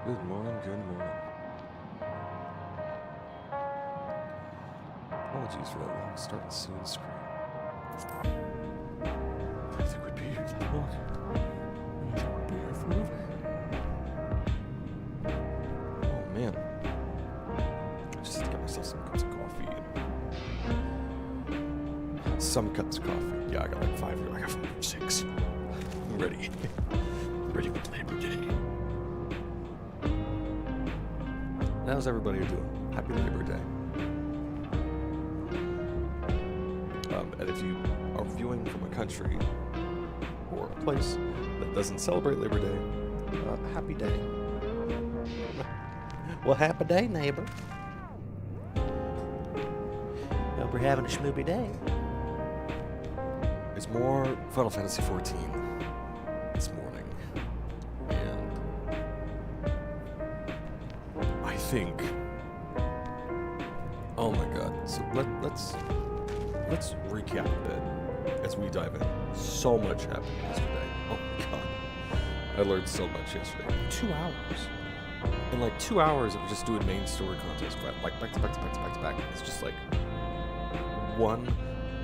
Good morning, good morning. Apologies for that long start soon screen. I think we'd be here that long. I think we'd be here forever. Oh man. I just got myself some cups of coffee. Some cups of coffee. Yeah, I got like 5 here. I got 5 or 6. I'm ready. Ready for Labor Day. How's everybody doing? Happy Labor Day. And if you are viewing from a country or a place that doesn't celebrate Labor Day, happy day. Well, happy day, neighbor. Hope we're having a schmoopy day. It's more Final Fantasy XIV this morning, and I think, oh my god, so let's recap a bit as we dive in. So much happened yesterday. Oh my god, I learned so much yesterday. 2 hours. In like 2 hours of just doing main story contests, like back to back. It's just like one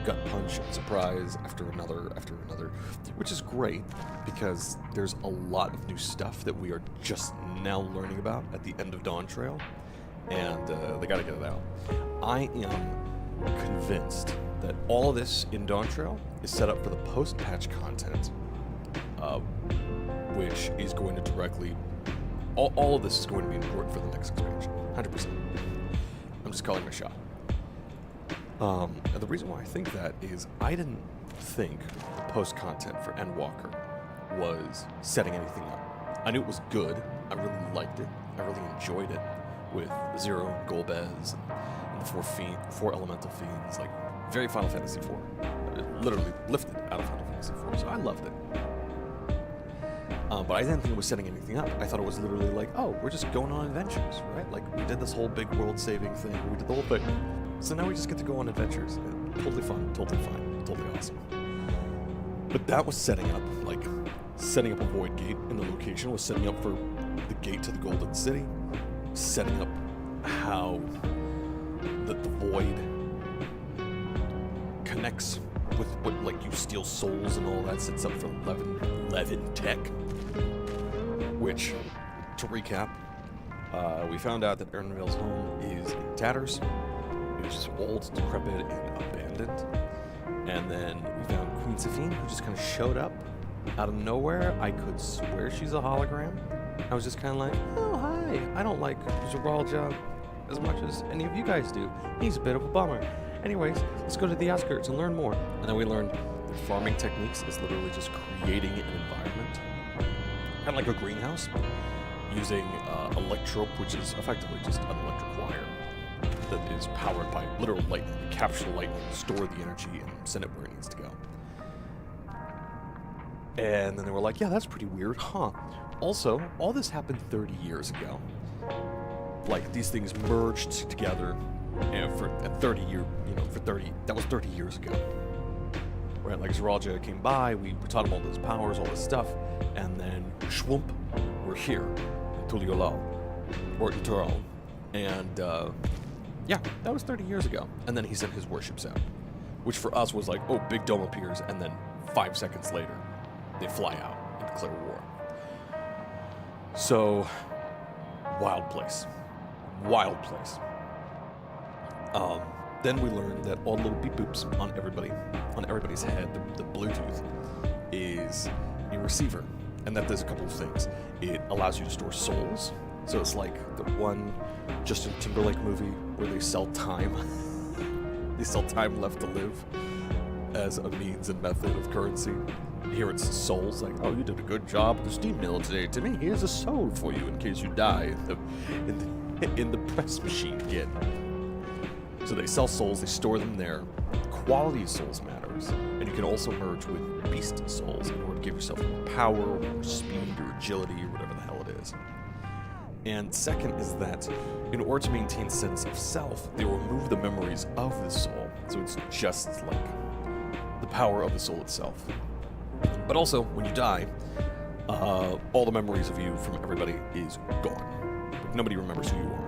gut punch and surprise after another, which is great because there's a lot of new stuff that we are just now learning about at the end of Dawn Trail, and they gotta get it out. I am convinced that all of this in Dawn Trail is set up for the post-patch content, which is going to directly, all of this is going to be important for the next expansion, 100%. I'm just calling my shot. And the reason why I think that is I didn't think the post-content for Endwalker was setting anything up. I knew it was good. I really liked it. I really enjoyed it with Zero and Golbez and the four elemental fiends, like very Final Fantasy IV. It literally lifted out of Final Fantasy IV, so I loved it. But I didn't think it was setting anything up. I thought it was literally like, oh, we're just going on adventures, right? Like, we did this whole big world-saving thing. We did the whole thing. So now we just get to go on adventures. Totally fun, totally fine, totally awesome. But that was setting up, like, setting up a void gate in the location, was setting up for the gate to the Golden City, setting up how the void connects with what, like, you steal souls and all that, sets up for Levin tech. Which, to recap, we found out that Aaronville's home is in tatters. It's just old, decrepit, and abandoned. And then we found Queen Safine, who just kind of showed up out of nowhere. I could swear she's a hologram. I was just kind of like, oh, hi. I don't like Zeralja as much as any of you guys do. He's a bit of a bummer. Anyways, let's go to the outskirts and learn more. And then we learned that farming techniques is literally just creating an environment, kind of like a greenhouse, using electrope, which is effectively just an electric wire that is powered by literal lightning. You capture the lightning, store the energy, and send it where it needs to go. And then they were like, yeah, that's pretty weird, huh? Also, all this happened 30 years ago. Like, these things merged together, and for a 30 year, that was 30 years ago. Right, like Zeralja came by, we taught him all those powers, all this stuff, and then shwoomp, we're here in Tuliolao, or Tural. And, yeah, that was 30 years ago. And then he sent his warships out, which for us was like, oh, big dome appears, and then 5 seconds later, they fly out and declare war. So, wild place. Wild place. Then we learned that all the little beep boops on everybody's head, the Bluetooth, is a receiver. And that does a couple of things. It allows you to store souls. So it's like the one Justin Timberlake movie where they sell time. They sell time left to live as a means and method of currency. Here it's souls, like, oh, you did a good job at the steam mill today, Timmy. Here's a soul for you in case you die in the press machine again. So they sell souls, they store them there. Quality of souls matters, and you can also merge with beast souls in order to give yourself more power, or speed, or agility, or whatever the hell it is. And second is that in order to maintain a sense of self, they remove the memories of the soul. So it's just like the power of the soul itself. But also, when you die, all the memories of you from everybody is gone. Like, nobody remembers who you are.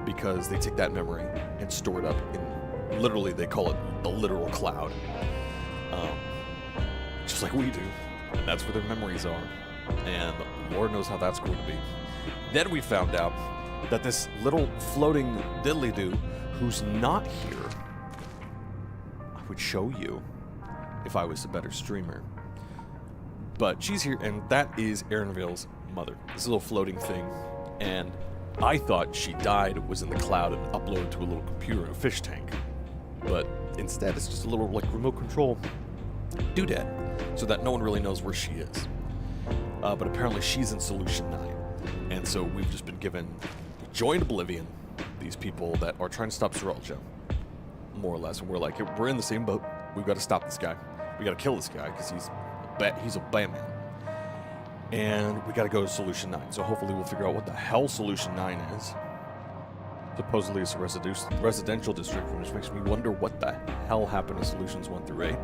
Because they take that memory and store it up in, literally, they call it the literal cloud. Just like we do. And that's where their memories are. And Lord knows how that's going to be. Then we found out that this little floating diddly-doo who's not here, I would show you if I was a better streamer. But she's here, and that is Aaronville's mother. This little floating thing. And I thought she died, was in the cloud, and uploaded to a little computer in a fish tank. But instead, it's just a little, like, remote control doodad, so that no one really knows where she is. But apparently she's in Solution 9. And so we've just been given joined Oblivion, these people that are trying to stop Zeralja, more or less. And we're like, we're in the same boat. We've got to stop this guy. We got to kill this guy because he's a bad man. And we got to go to Solution 9. So hopefully we'll figure out what the hell Solution 9 is. Supposedly it's a residential district, which makes me wonder what the hell happened to Solutions 1 through 8.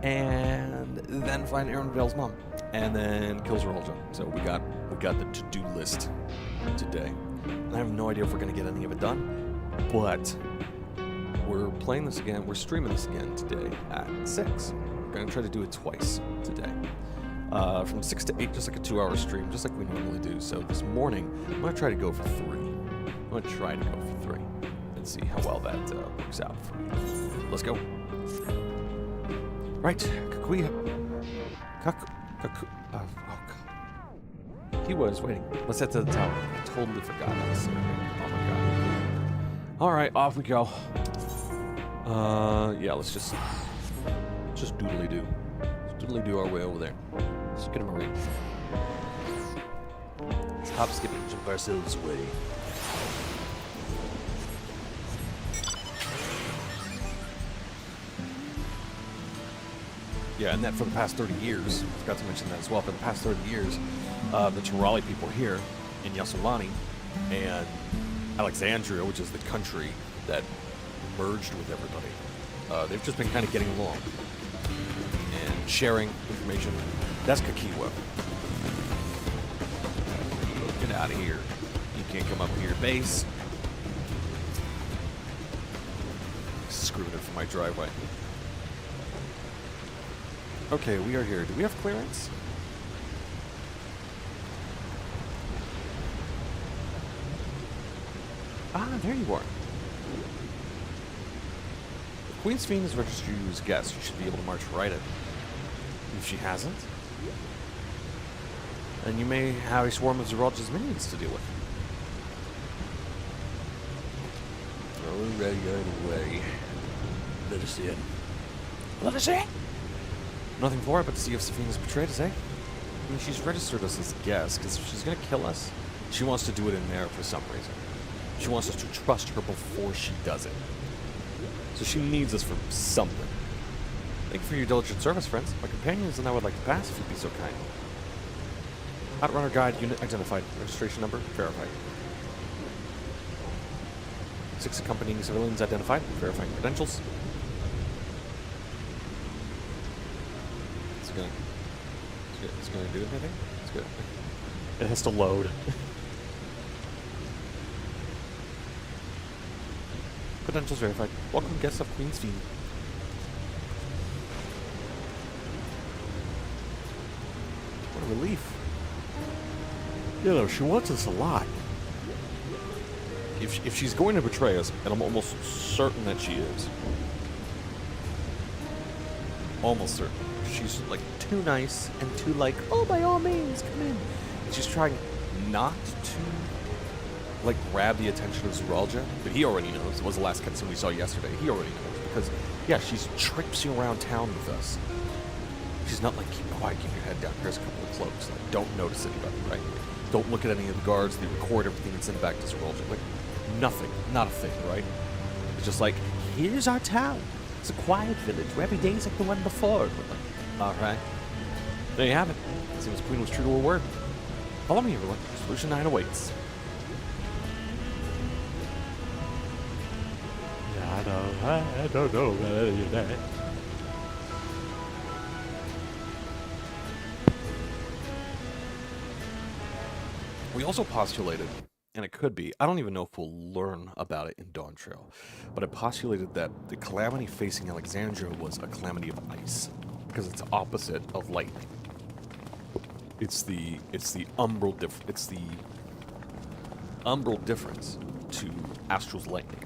And then find Aaronville's mom. And then kill Zeralja. So we got the to-do list today. And I have no idea if we're going to get any of it done. But we're playing this again. We're streaming this again today at 6. We're going to try to do it twice today. From 6 to 8, just like a 2-hour stream, just like we normally do. So this morning, I'm going to try to go for 3. I'm going to try to go for 3 and see how well that works out for me. Let's go. Right, Kakuya. Oh, God. He was waiting. Let's head to the tower. I totally forgot that was so big. Oh, my God. All right, off we go. Yeah, let's just doodly-doo. Let's doodly-doo our way over there. Let's get a marine. Let's hop, skip, and jump ourselves away. Yeah, and that for the past 30 years, I forgot to mention that as well, for the past 30 years, the Turali people here in Yasolani and Alexandria, which is the country that merged with everybody, they've just been kind of getting along and sharing information. That's Kakiwa. Get out of here. You can't come up here, base. screwing it from my driveway. Okay, we are here. Do we have clearance? Ah, there you are. If Queen's Fiend is registered you as a guest, you should be able to march right in. If she hasn't, then you may have a swarm of Zeralja's minions to deal with. Already out of the way. Let us in. Let us in? Nothing for it but to see if Safina's betrayed us, eh? I mean, she's registered us as a guest, because if she's gonna kill us, she wants to do it in there for some reason. She wants us to trust her before she does it. So she needs us for something. Thank you for your diligent service, friends. My companions and I would like to pass if you'd be so kind. Outrunner guide unit identified. Registration number verified. 6 accompanying civilians identified. Verifying credentials. It's gonna do anything? It's good. It has to load. Credentials verified. Welcome guests of Queen's Fiend. What a relief. You know, she wants us a lot. If she's going to betray us, and I'm almost certain that she is. Almost certain. She's like too nice and too like, oh, by all means, come in. And she's trying not to like grab the attention of Zeralja, but he already knows. It was the last cutscene we saw yesterday. He already knows because, yeah, she's traipsing around town with us. She's not like, keep quiet, keep your head down. Here's a couple of cloaks. Like, don't notice anybody, right? Don't look at any of the guards. They record everything and send it back to Zeralja. Like, nothing. Not a thing, right? It's just like, here's our town. It's a quiet village where every day is like the one before. But like, all right. There you have it. Seems Queen was true to her word. Follow me, everyone. Solution 9 awaits. I don't know about any of that. We also postulated, and it could be, I don't even know if we'll learn about it in Dawn Trail, but it postulated that the calamity facing Alexandria was a calamity of ice, because it's opposite of lightning. It's the umbral difference to Astral's lightning.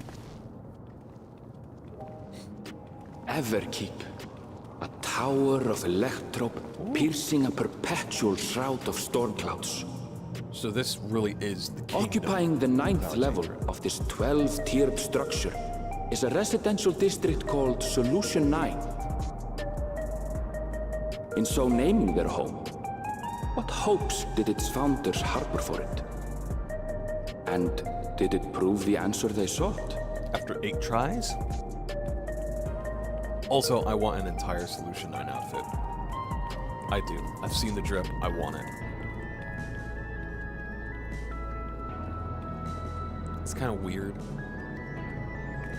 Everkeep, a tower of electrope piercing a perpetual shroud of storm clouds. So this really is the kingdom. Occupying the 9th level of this 12-tiered structure is a residential district called Solution 9. In so naming their home, what hopes did its founders harbor for it? And did it prove the answer they sought? After 8 tries? Also, I want an entire Solution 9 outfit. I do. I've seen the drip. I want it. It's kind of weird.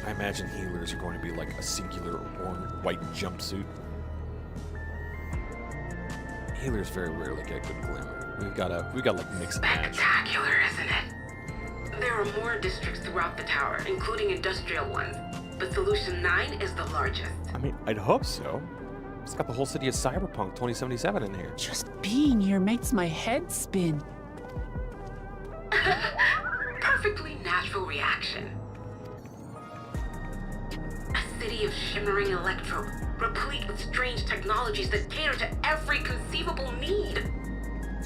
I imagine healers are going to be like a singular white jumpsuit. Healers very rarely get good glamour. We've got like mix and match. Spectacular, isn't it? There are more districts throughout the tower, including industrial ones, but Solution 9 is the largest. I mean, I'd hope so. It's got the whole city of Cyberpunk 2077 in here. Just being here makes my head spin. Perfectly natural reaction. A city of shimmering electro, replete with strange technologies that cater to every conceivable need.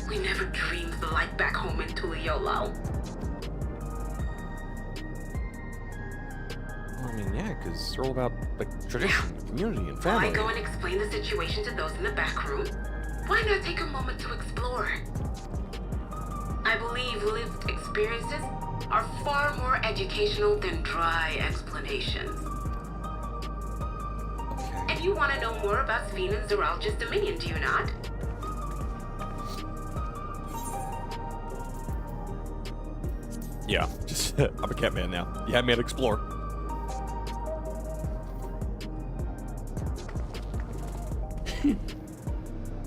We never dreamed the light back home in Tuliolo. Well, I mean, yeah, because they're all about like tradition, community, and family. Why go and explain the situation to those in the back room? Why not take a moment to explore? I believe lived experiences are far more educational than dry explanations. Okay. And you want to know more about Sphene and Zeralja's dominion, do you not? Yeah, just I'm a cat man now. Yeah, man, explore.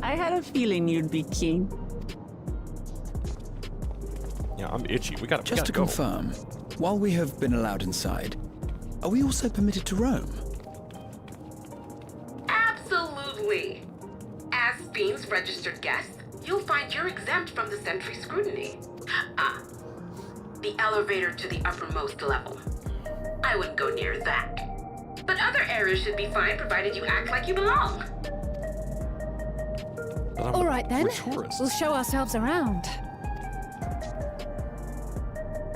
I had a feeling you'd be keen. Yeah, I'm itchy. Just to confirm, while we have been allowed inside, are we also permitted to roam? Fiend's registered guest, you'll find you're exempt from the sentry scrutiny. The elevator to the uppermost level. I wouldn't go near that. But other areas should be fine provided you act like you belong. All right then. We're tourists. We'll show ourselves around.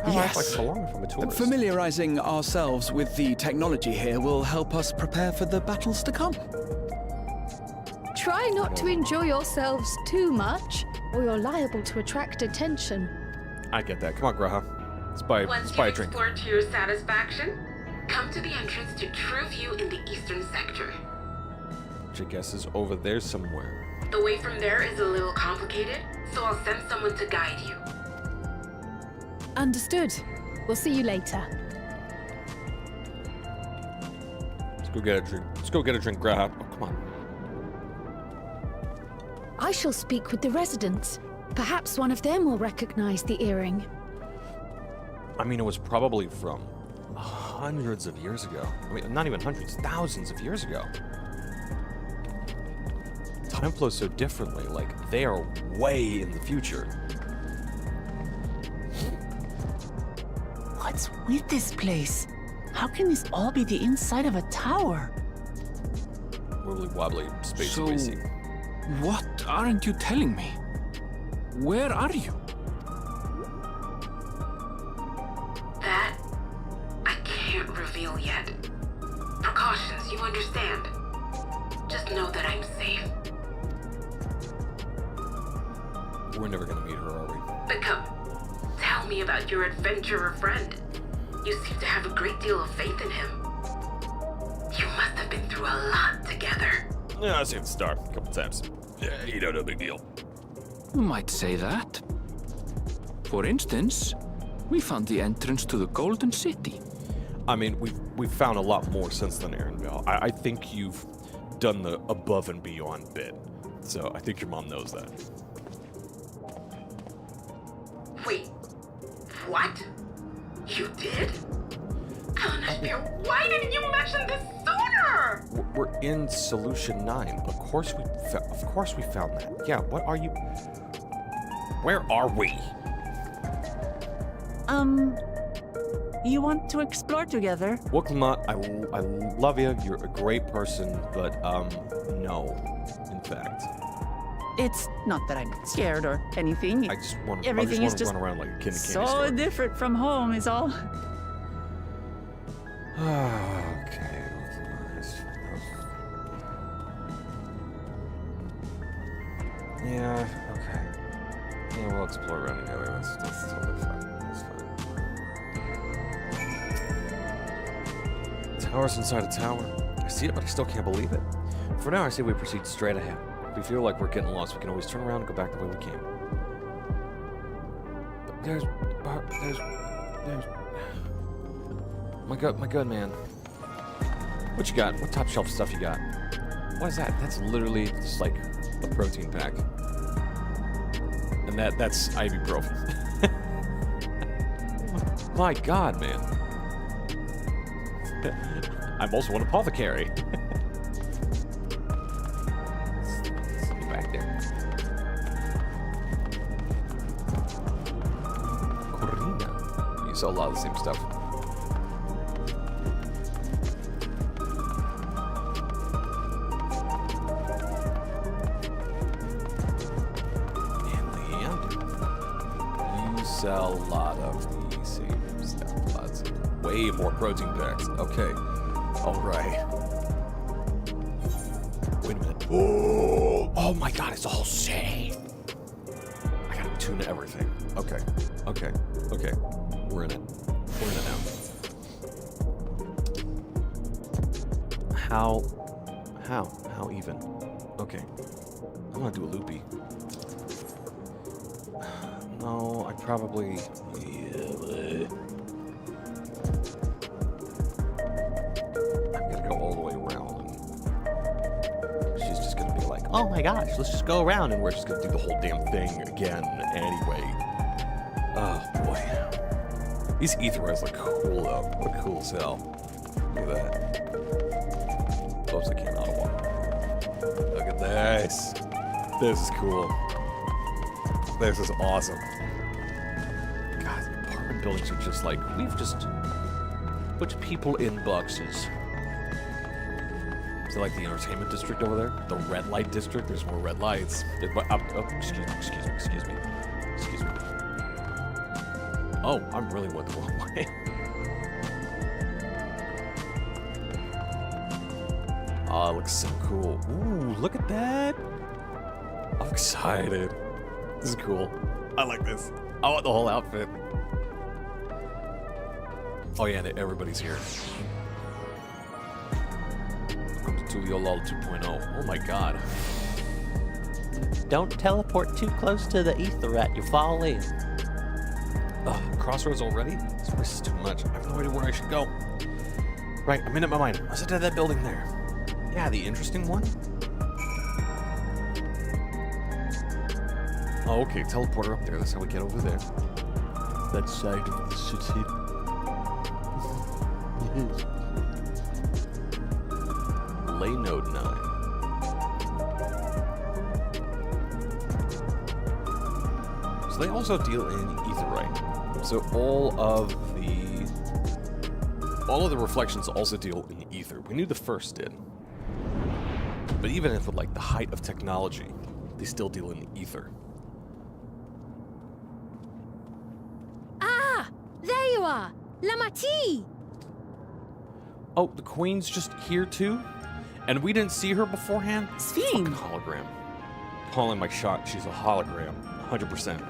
How do I act like Yes. so long if I'm a tourist? Familiarizing ourselves with the technology here will help us prepare for the battles to come. Try not to enjoy yourselves too much, or you're liable to attract attention. I get that. Come on, Graha. Let's buy Once a you've drink. explored to your satisfaction, come to the entrance to True View in the eastern sector. Which I guess is over there somewhere. The way from there is a little complicated, so I'll send someone to guide you. Understood. We'll see you later. Let's go get a drink. Let's go get a drink, Graha. Oh, come on. I shall speak with the residents. Perhaps one of them will recognize the earring. I mean, it was probably from hundreds of years ago. I mean, not even hundreds, thousands of years ago. Time flows so differently. Like, they are way in the future. What's with this place? How can this all be the inside of a tower? Wibbly wobbly, space So, spacey. what aren't you telling me? Where are you? That, I can't reveal yet. Precautions, you understand. Just know that I'm safe. We're never gonna meet her, are we? But come, tell me about your adventurer friend. You seem to have a great deal of faith in him. You must have been through a lot together. Yeah, I saved the star a couple times. Yeah, you know, no big deal. You might say that. For instance, we found the entrance to the Golden City. I mean, we've found a lot more since then, Aaron Bell. I think you've done the above and beyond bit. So I think your mom knows that. Wait, what? You did? Eleanor, why didn't you mention this sooner? We're in Solution 9. Of course we found that. Yeah, what are you... Where are we? You want to explore together? Wilklemont, I love you. You're a great person, but, no, in fact. It's not that I'm scared or anything. I just want Everything is to just run around like a kid in a candy so store. different from home is all. Okay. Yeah, okay. Yeah, we'll explore around together. That's totally fine. That's fine. Tower's inside a tower. I see it, but I still can't believe it. For now, I say we proceed straight ahead. If we feel like we're getting lost, we can always turn around and go back the way we came. But there's... My good man. What you got? What top shelf stuff you got? What is that? That's literally just like a protein pack. And that's ibuprofen. My god, man. I'm also an apothecary. Let's get back there. Corina. You sell a lot of the same stuff. Sell a lot of the same stuff. Lots of way more protein packs. Okay. Alright. Wait a minute. Oh my god, it's all safe. I gotta tune everything. Okay. Okay. Okay. We're in it. We're in it now. How even? Okay. I'm gonna do a loopy. No, I probably... I'm gonna go all the way around. And she's just gonna be like, oh my gosh, let's just go around. And we're just gonna do the whole damn thing again anyway. Oh boy. These ether eyes look cool though. Look cool as hell. Look at that. Oops, I came out of one. Look at this. This is cool. This is awesome. God, apartment buildings are just like, we've just put people in boxes. Is it like the entertainment district over there? The red light district? There's more red lights. Excuse me. Oh, I'm really went the wrong way. Oh, it looks so cool. Ooh, look at that. I'm excited. This is cool. I like this. I want the whole outfit. Oh yeah, and everybody's here. Welcome to Tuliolol 2.0. Oh my god. Don't teleport too close to the ether rat, you fall in. Ugh, crossroads already? This is too much. I have no idea where I should go. Right, I'm in it, my mind. I said to that building there. Yeah, the interesting one? Oh, okay, teleporter up there. That's how we get over there. That side of the city. Lay node 9. So they also deal in etherite. So all of the reflections also deal in ether. We knew the first did. But even if with like the height of technology, they still deal in ether. Ah! There you are! Lamati! Oh, the Queen's just here too? And we didn't see her beforehand? Sphene. Fucking hologram. Calling my shot, she's a hologram. 100%.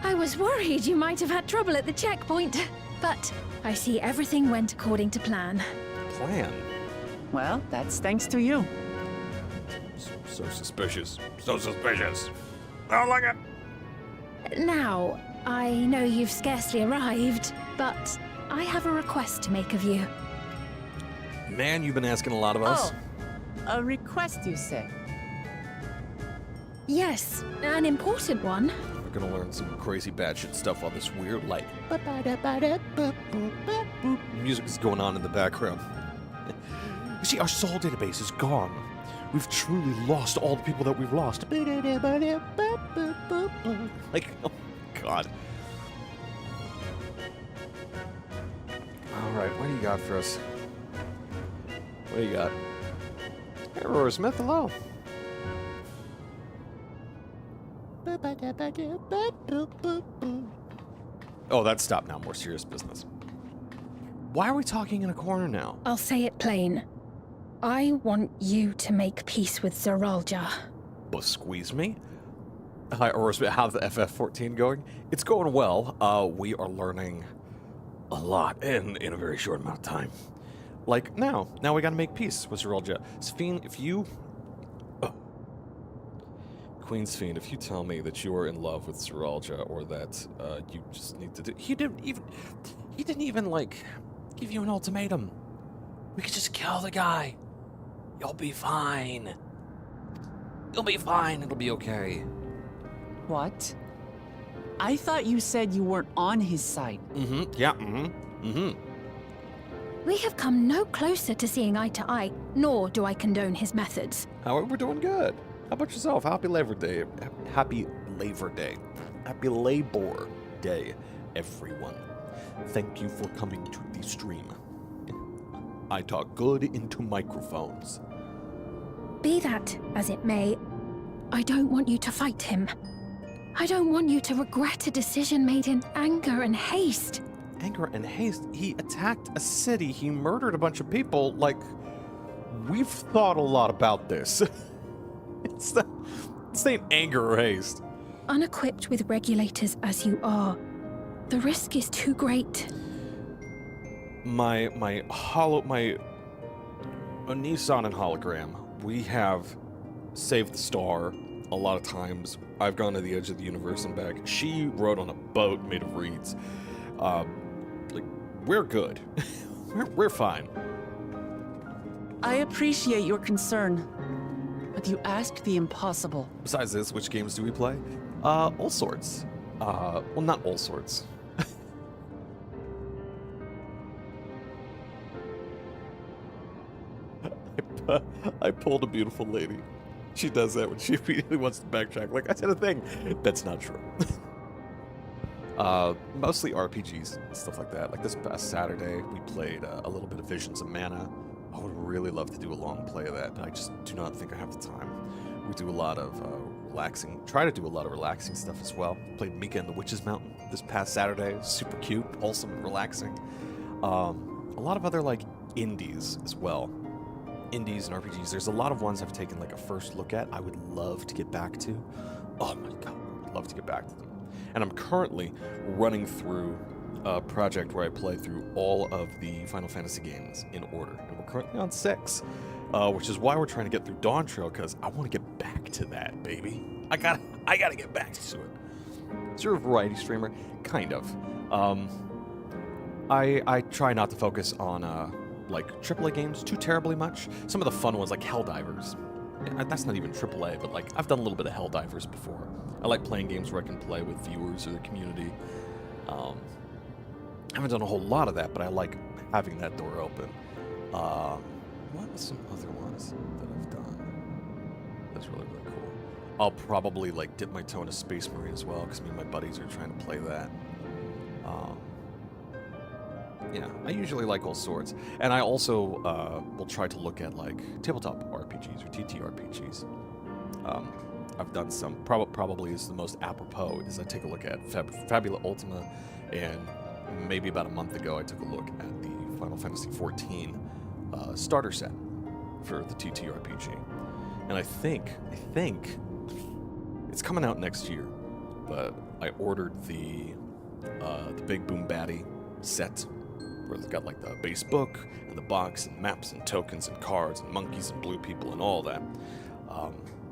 I was worried you might have had trouble at the checkpoint, but I see everything went according to plan. Plan? Well, that's thanks to you. So suspicious. So suspicious. I don't like it. Now, I know you've scarcely arrived, but I have a request to make of you. Man, you've been asking a lot of us. Oh, a request, you say? Yes, an important one. We're gonna learn some crazy batshit stuff on this weird, like, music is going on in the background. You see, our soul database is gone. We've truly lost all the people that we've lost. Like, oh God. All right, what do you got for us? What do you got? Hey, Aurora Smith, hello. Oh, that's stopped now. More serious business. Why are we talking in a corner now? I'll say it plain. I want you to make peace with Zeralja. But squeeze me? Hi, Aurora Smith. How's the FF14 going? It's going well. We are learning a lot in a very short amount of time. Like, now we gotta make peace with Zeralja. Sphene, if you... Queen Sphene, if you tell me that you are in love with Zeralja, or that you just need to do... He didn't even, like, give you an ultimatum. We could just kill the guy. You'll be fine. You'll be fine. It'll be okay. What? I thought you said you weren't on his side. Yeah, We have come no closer to seeing eye to eye, nor do I condone his methods. However, we're doing good. How about yourself? Happy Labor Day. Happy Labor Day. Happy Labor Day, everyone. Thank you for coming to the stream. I talk good into microphones. Be that as it may, I don't want you to fight him. I don't want you to regret a decision made in anger and haste. Anger and haste? He attacked a city. He murdered a bunch of people. Like, we've thought a lot about this. It's not anger or haste. Unequipped with regulators as you are, the risk is too great. My Nissan and hologram, we have saved the star a lot of times. I've gone to the edge of the universe and back. She rode on a boat made of reeds. Like, we're good. we're fine. I appreciate your concern, but you asked the impossible. Besides this, which games do we play? All sorts. Well, not all sorts. I pulled a beautiful lady. She does that when she immediately wants to backtrack. Like, I said a thing. That's not true. Mostly RPGs and stuff like that. Like this past Saturday, we played a little bit of Visions of Mana. I would really love to do a long play of that, but I just do not think I have the time. We do a lot of try to do a lot of relaxing stuff as well. Played Mika and the Witch's Mountain this past Saturday. Super cute, wholesome, and relaxing. A lot of other like indies as well. Indies and RPGs. There's a lot of ones I've taken like a first look at. I would love to get back to. Oh my god, I'd love to get back to them. And I'm currently running through a project where I play through all of the Final Fantasy games in order. And we're currently on 6, which is why we're trying to get through Dawn Trail, because I want to get back to that, baby. I gotta get back to it. So you're a variety streamer? Kind of. I try not to focus on like AAA games too terribly much. Some of the fun ones like Helldivers. That's not even AAA, but like I've done a little bit of Helldivers before. I like playing games where I can play with viewers or the community. I haven't done a whole lot of that, but I like having that door open. What are some other ones that I've done? That's really, really cool. I'll probably like dip my toe into Space Marine as well, because me and my buddies are trying to play that. Yeah, I usually like all sorts. And I also will try to look at like tabletop RPGs or TTRPGs. I've done some. Probably is the most apropos is I take a look at Fabula Ultima, and maybe about a month ago I took a look at the Final Fantasy XIV starter set for the TTRPG. And I think it's coming out next year, but I ordered the Big Boom Baddie set, where it's got like the base book and the box and maps and tokens and cards and monkeys and blue people and all that.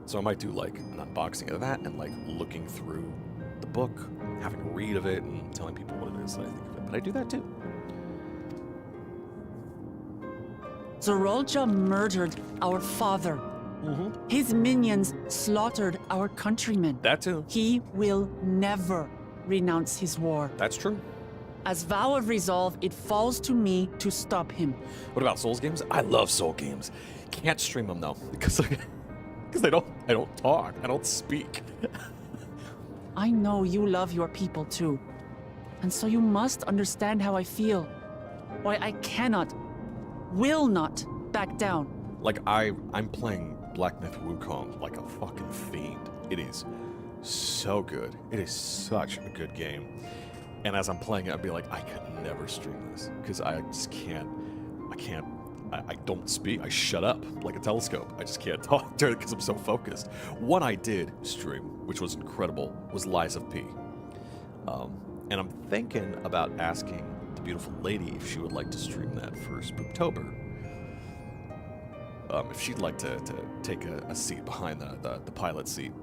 So I might do like an unboxing of that and like looking through the book, having a read of it, and telling people what it is that I think of it. But I do that too. Zorolja murdered our father. Mm-hmm. His minions slaughtered our countrymen. That too. He will never renounce his war. That's true. As vow of resolve, it falls to me to stop him. What about Souls games? I love Soul games. Can't stream them though because I don't talk. I don't speak. I know you love your people too. And so you must understand how I feel. Why I cannot, will not back down. Like I'm playing Black Myth Wukong like a fucking fiend. It is so good. It is such a good game. And as I'm playing it, I'd be like, I could never stream this because I just can't. I don't speak. I shut up like a telescope. I just can't talk to it because I'm so focused. One I did stream, which was incredible, was Lies of P. And I'm thinking about asking the beautiful lady if she would like to stream that for Spooktober. If she'd like to take a seat behind the pilot seat.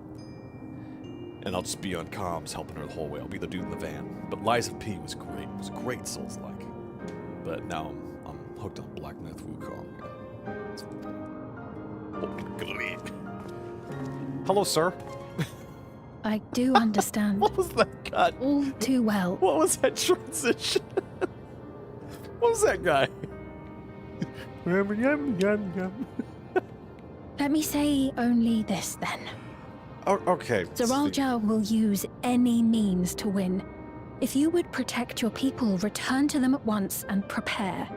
And I'll just be on comms helping her the whole way. I'll be the dude in the van. But Lies of P was great. It was great Souls-like. But now I'm hooked on Black Myth Wukong. It's fucking great. Hello, sir. I do understand What was that cut? all too well. What was that transition? What was that guy? Let me say only this then. Oh, okay. Zoralja will use any means to win. If you would protect your people, return to them at once and prepare.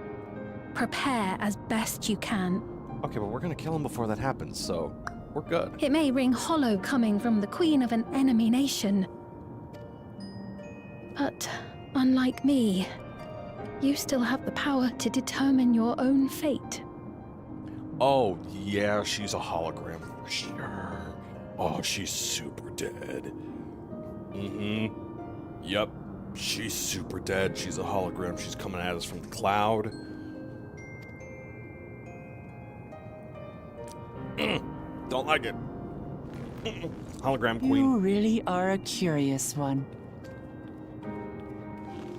Prepare as best you can. Okay, but we're gonna kill him before that happens, so we're good. It may ring hollow coming from the queen of an enemy nation. But unlike me, you still have the power to determine your own fate. Oh, yeah, she's a hologram for sure. Oh, she's super dead. Mm-hmm. Yep, she's super dead. She's a hologram. She's coming at us from the cloud. Don't like it. Hologram queen. You really are a curious one.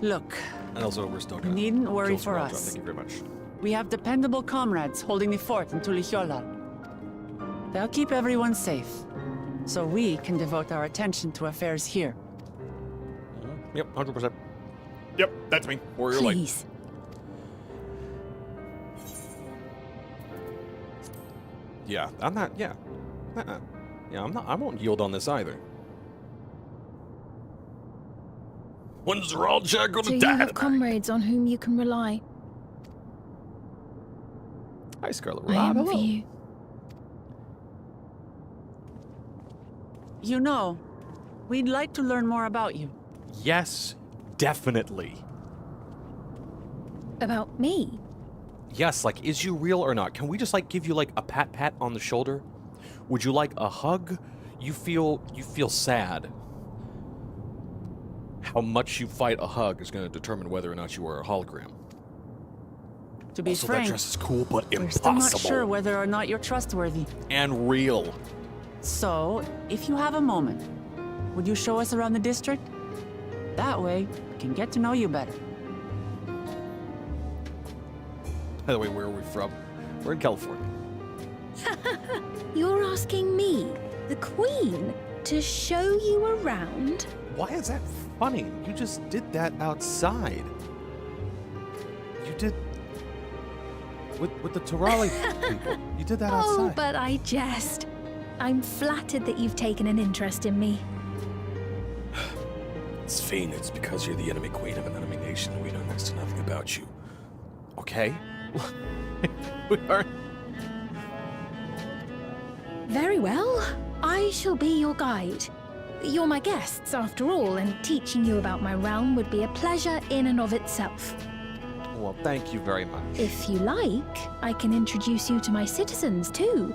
Look, And also, we're still gonna needn't worry kill for Zoralja. us. Thank you very much. We have dependable comrades holding the fort in Tulihyolal. They'll keep everyone safe, so we can devote our attention to affairs here. Yep, 100%. Yep, that's me. Warrior Light. Please. Yeah, I'm not. Yeah, Yeah, I won't yield on this either. When's Raljak gonna So you die have tonight? comrades on whom you can rely. Hi, Scarlet I Rod. envy Hello. you. You know, we'd like to learn more about you. Yes, definitely. About me? Yes, like, is you real or not? Can we just, like, give you, like, a pat on the shoulder? Would you like a hug? You feel sad. How much you fight a hug is going to determine whether or not you are a hologram. To be Also, frank, that dress is cool, but we're impossible. still not sure whether or not you're trustworthy. And real. So, if you have a moment, would you show us around the district? That way, we can get to know you better. By the way, where are we from? We're in California. You're asking me, the Queen, to show you around? Why is that funny? You just did that outside. You did... With the Turali people. You did that outside. Oh, but I jest. I'm flattered that you've taken an interest in me. It's Fiend. It's because you're the enemy queen of an enemy nation and we know next to nothing about you. Okay? We are... Very well. I shall be your guide. You're my guests, after all, and teaching you about my realm would be a pleasure in and of itself. Well, thank you very much. If you like, I can introduce you to my citizens, too.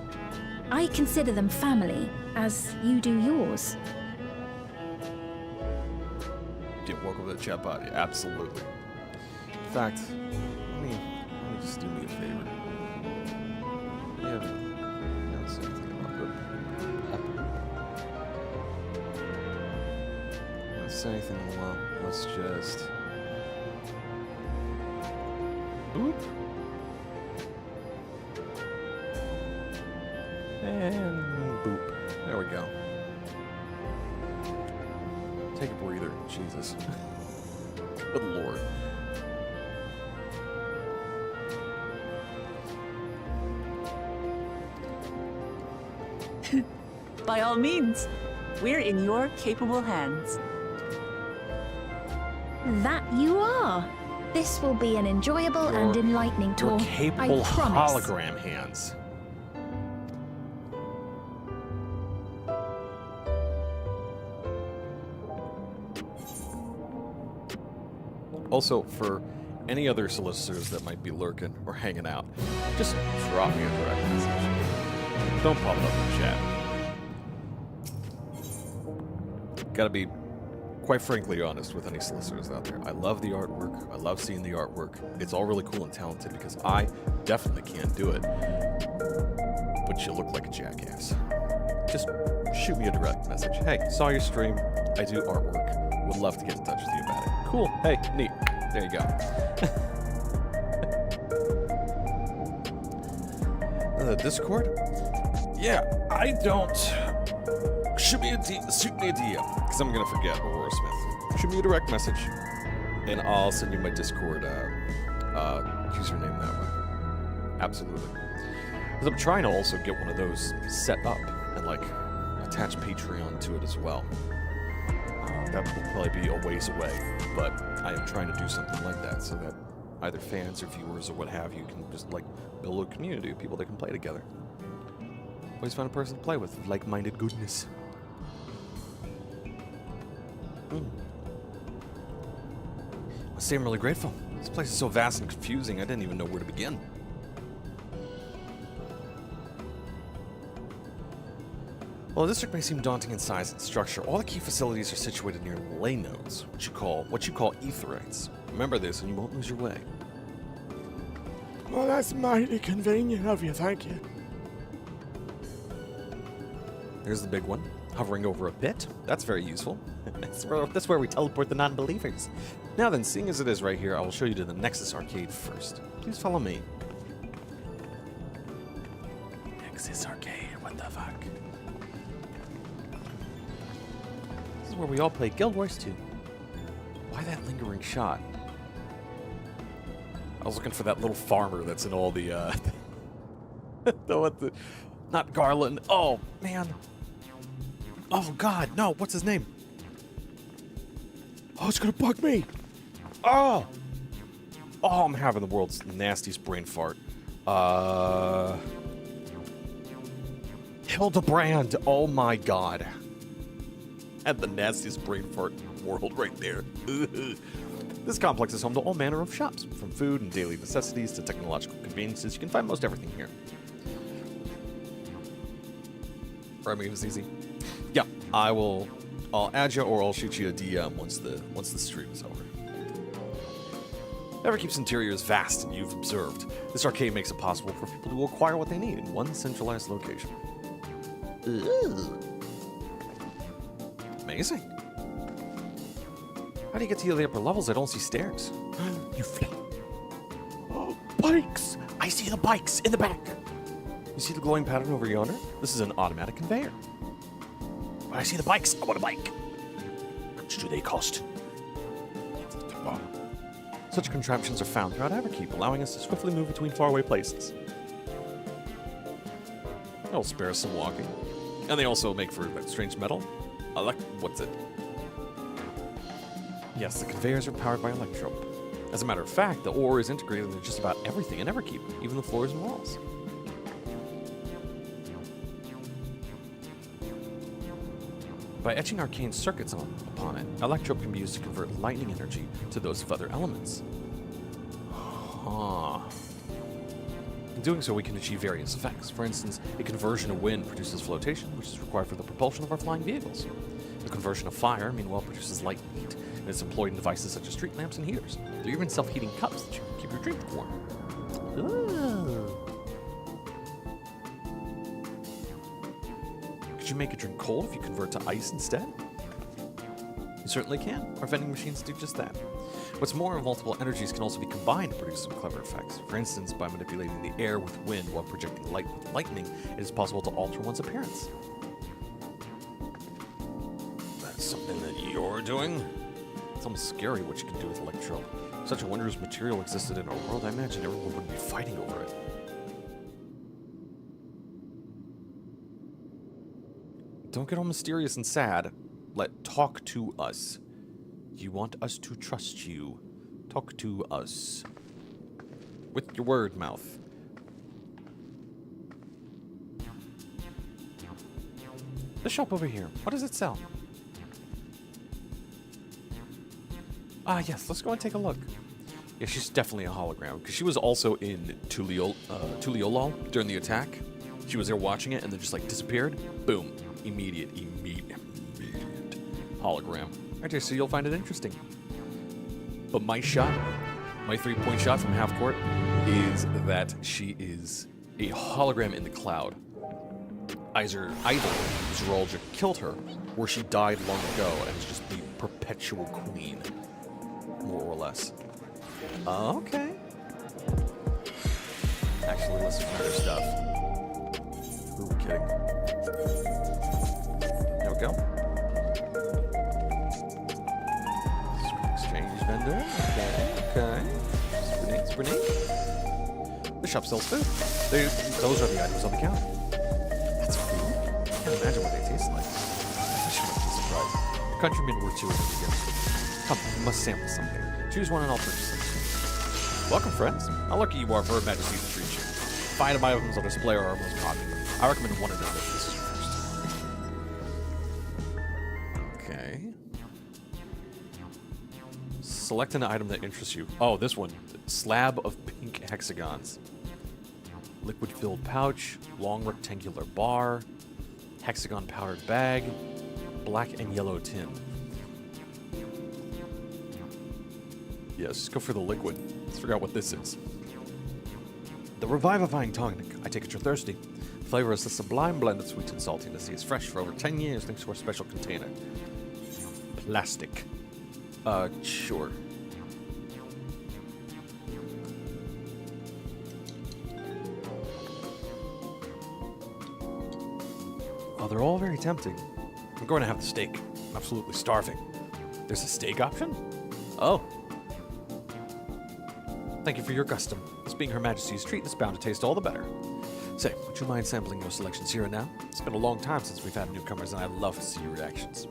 I consider them family, as you do yours. Yeah, welcome to the chat bot. Yeah, absolutely. In fact, let me just do me a favor. You haven't said anything about good. Let's say anything in a while. Let's just... Boop. And boop. There we go. Take a breather. Jesus. Good lord. By all means, we're in your capable hands. That you are. This will be an enjoyable and enlightening Your tour. capable I promise. hologram hands. Also, for any other solicitors that might be lurking or hanging out, just drop me a direct message. Don't pop up in chat. Gotta be, quite frankly, honest with any solicitors out there. I love the artwork. I love seeing the artwork. It's all really cool and talented because I definitely can't do it. But you look like a jackass. Just shoot me a direct message. Hey, saw your stream. I do artwork. Would love to get in touch with you about it. Cool. Hey, neat. There you go. Discord? Yeah, I don't. Shoot me a DM, because I'm going to forget Aurora Smith. Shoot me a direct message, and I'll send you my Discord username that way. Absolutely. Because I'm trying to also get one of those set up and, like, attach Patreon to it as well. That will probably be a ways away, but I am trying to do something like that so that either fans or viewers or what have you can just, like, build a community of people that can play together. Always find a person to play with like-minded goodness. I say I'm really grateful. This place is so vast and confusing, I didn't even know where to begin. While the district may seem daunting in size and structure, all the key facilities are situated near ley nodes, what you call etherites. Remember this and you won't lose your way. Well, that's mighty convenient of you, thank you. There's the big one, hovering over a pit. That's very useful. That's where we teleport the non-believers. Now then, seeing as it is right here, I will show you to the Nexus Arcade first. Please follow me. Nexus Arcade, what the fuck? This is where we all play Guild Wars 2. Why that lingering shot? I was looking for that little farmer that's in all the, Not Garland. Oh, man. Oh, God. No. What's his name? Oh, it's going to bug me. Oh. Oh, I'm having the world's nastiest brain fart. Hildebrand. Oh, my God. Had the nastiest brain fart in the world right there. This complex is home to all manner of shops, from food and daily necessities to technological conveniences. You can find most everything here. Right, it was easy. Yeah, I'll add you, or I'll shoot you a DM once the stream is over. Everkeep's interior is vast, and you've observed. This arcade makes it possible for people to acquire what they need in one centralized location. Ooh. Amazing. How do you get to the upper levels? I don't see stairs. You flip. Oh, bikes! I see the bikes in the back. You see the glowing pattern over yonder? This is an automatic conveyor. I see the bikes. I want a bike. How much do they cost? Such contraptions are found throughout Everkeep, allowing us to swiftly move between faraway places. They'll spare us some walking. And they also make for that strange metal. What's it? Yes, the conveyors are powered by electrope. As a matter of fact, the ore is integrated into just about everything in Everkeep, even the floors and walls. By etching arcane circuits upon it, electrope can be used to convert lightning energy to those of other elements. Huh. In doing so, we can achieve various effects. For instance, a conversion of wind produces flotation, which is required for the propulsion of our flying vehicles. The conversion of fire, meanwhile, produces light and heat, and is employed in devices such as street lamps and heaters. There are even self-heating cups that you can keep your drink warm. Ooh. Could you make a drink cold if you convert to ice instead? You certainly can. Our vending machines do just that. What's more, multiple energies can also be combined to produce some clever effects. For instance, by manipulating the air with wind while projecting light with lightning, it is possible to alter one's appearance. That's something that you're doing? It's almost scary what you can do with electrope. If such a wondrous material existed in our world, I imagine everyone would be fighting over it. Don't get all mysterious and sad. Talk to us. You want us to trust you. Talk to us. With your word mouth. The shop over here. What does it sell? Ah, yes. Let's go and take a look. Yeah, she's definitely a hologram, because she was also in Tuliolol during the attack. She was there watching it and then just disappeared. Boom. Immediate hologram. Right there, so you'll find it interesting. But my shot, my 3-point shot from half court, is that she is a hologram in the cloud. Either Zeralja killed her, or she died long ago and is just the perpetual queen, more or less. Okay. Actually, let's do other stuff. Who are we kidding? There we go. Exchange vendor. Okay. Super neat. The shop sells food. Those are the items on the counter. That's food. I can't imagine what they taste like. I should not be surprised. The countrymen were too eager. Come, you must sample something. Choose one and I'll purchase something. Welcome, friends. How lucky you are for Her Majesty to treat you. 5 items on display are our most popular. I recommend one of them if this is your first. Okay. Select an item that interests you. Oh, this one. Slab of pink hexagons. Liquid-filled pouch. Long rectangular bar. Hexagon-powered bag. Black and yellow tin. Yes, just go for the liquid. Let's figure out what this is. The Revivifying Tonic. I take it you're thirsty. The flavor is a sublime blend of sweet and saltiness. It's fresh for over 10 years thanks to our special container. Plastic. Sure. Oh, they're all very tempting. I'm going to have the steak. I'm absolutely starving. There's a steak option? Oh. Thank you for your custom. This being Her Majesty's treat, it's bound to taste all the better. Say, would you mind sampling your selections here and now? It's been a long time since we've had newcomers, and I'd love to see your reactions.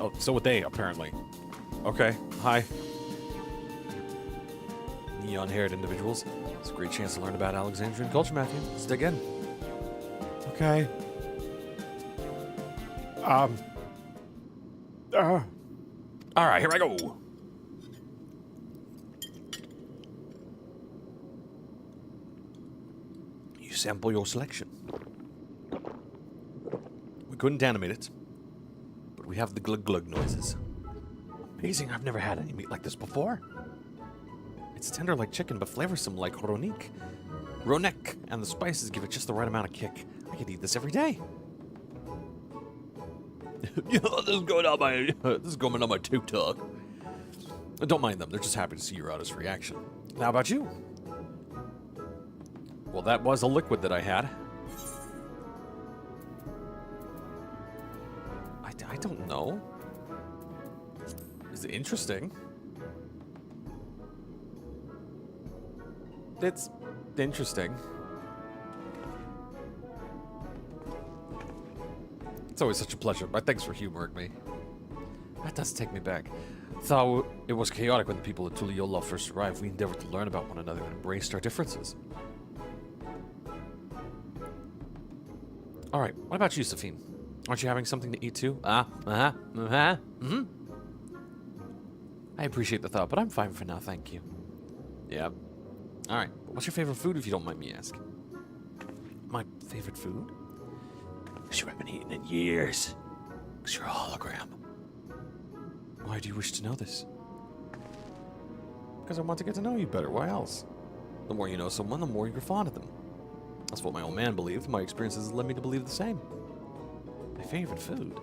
Oh, so would they, apparently. Okay, hi. Neon-haired individuals. It's a great chance to learn about Alexandrian culture, Matthew. Let's dig in. Okay. All right, here I go. You sample your selection. We couldn't animate it, but we have the glug-glug noises. Amazing, I've never had any meat like this before. It's tender like chicken, but flavorsome like ronik. Ronek, and the spices give it just the right amount of kick. I could eat this every day. This is going on my TikTok. Don't mind them, they're just happy to see your honest reaction. How about you? Well, that was a liquid that I had. I don't know. Is it interesting? It's interesting. It's always such a pleasure, but thanks for humoring me. That does take me back. Though it was chaotic when the people of Tuliola first arrived, we endeavored to learn about one another and embraced our differences. Alright, what about you, Safine? Aren't you having something to eat too? I appreciate the thought, but I'm fine for now, thank you. Yep. Alright, what's your favorite food if you don't mind me asking? My favorite food? Because you haven't eaten in years. Because you're a hologram. Why do you wish to know this? Because I want to get to know you better, why else? The more you know someone, the more you're fond of them. That's what my old man believed. My experiences led me to believe the same. My favorite food.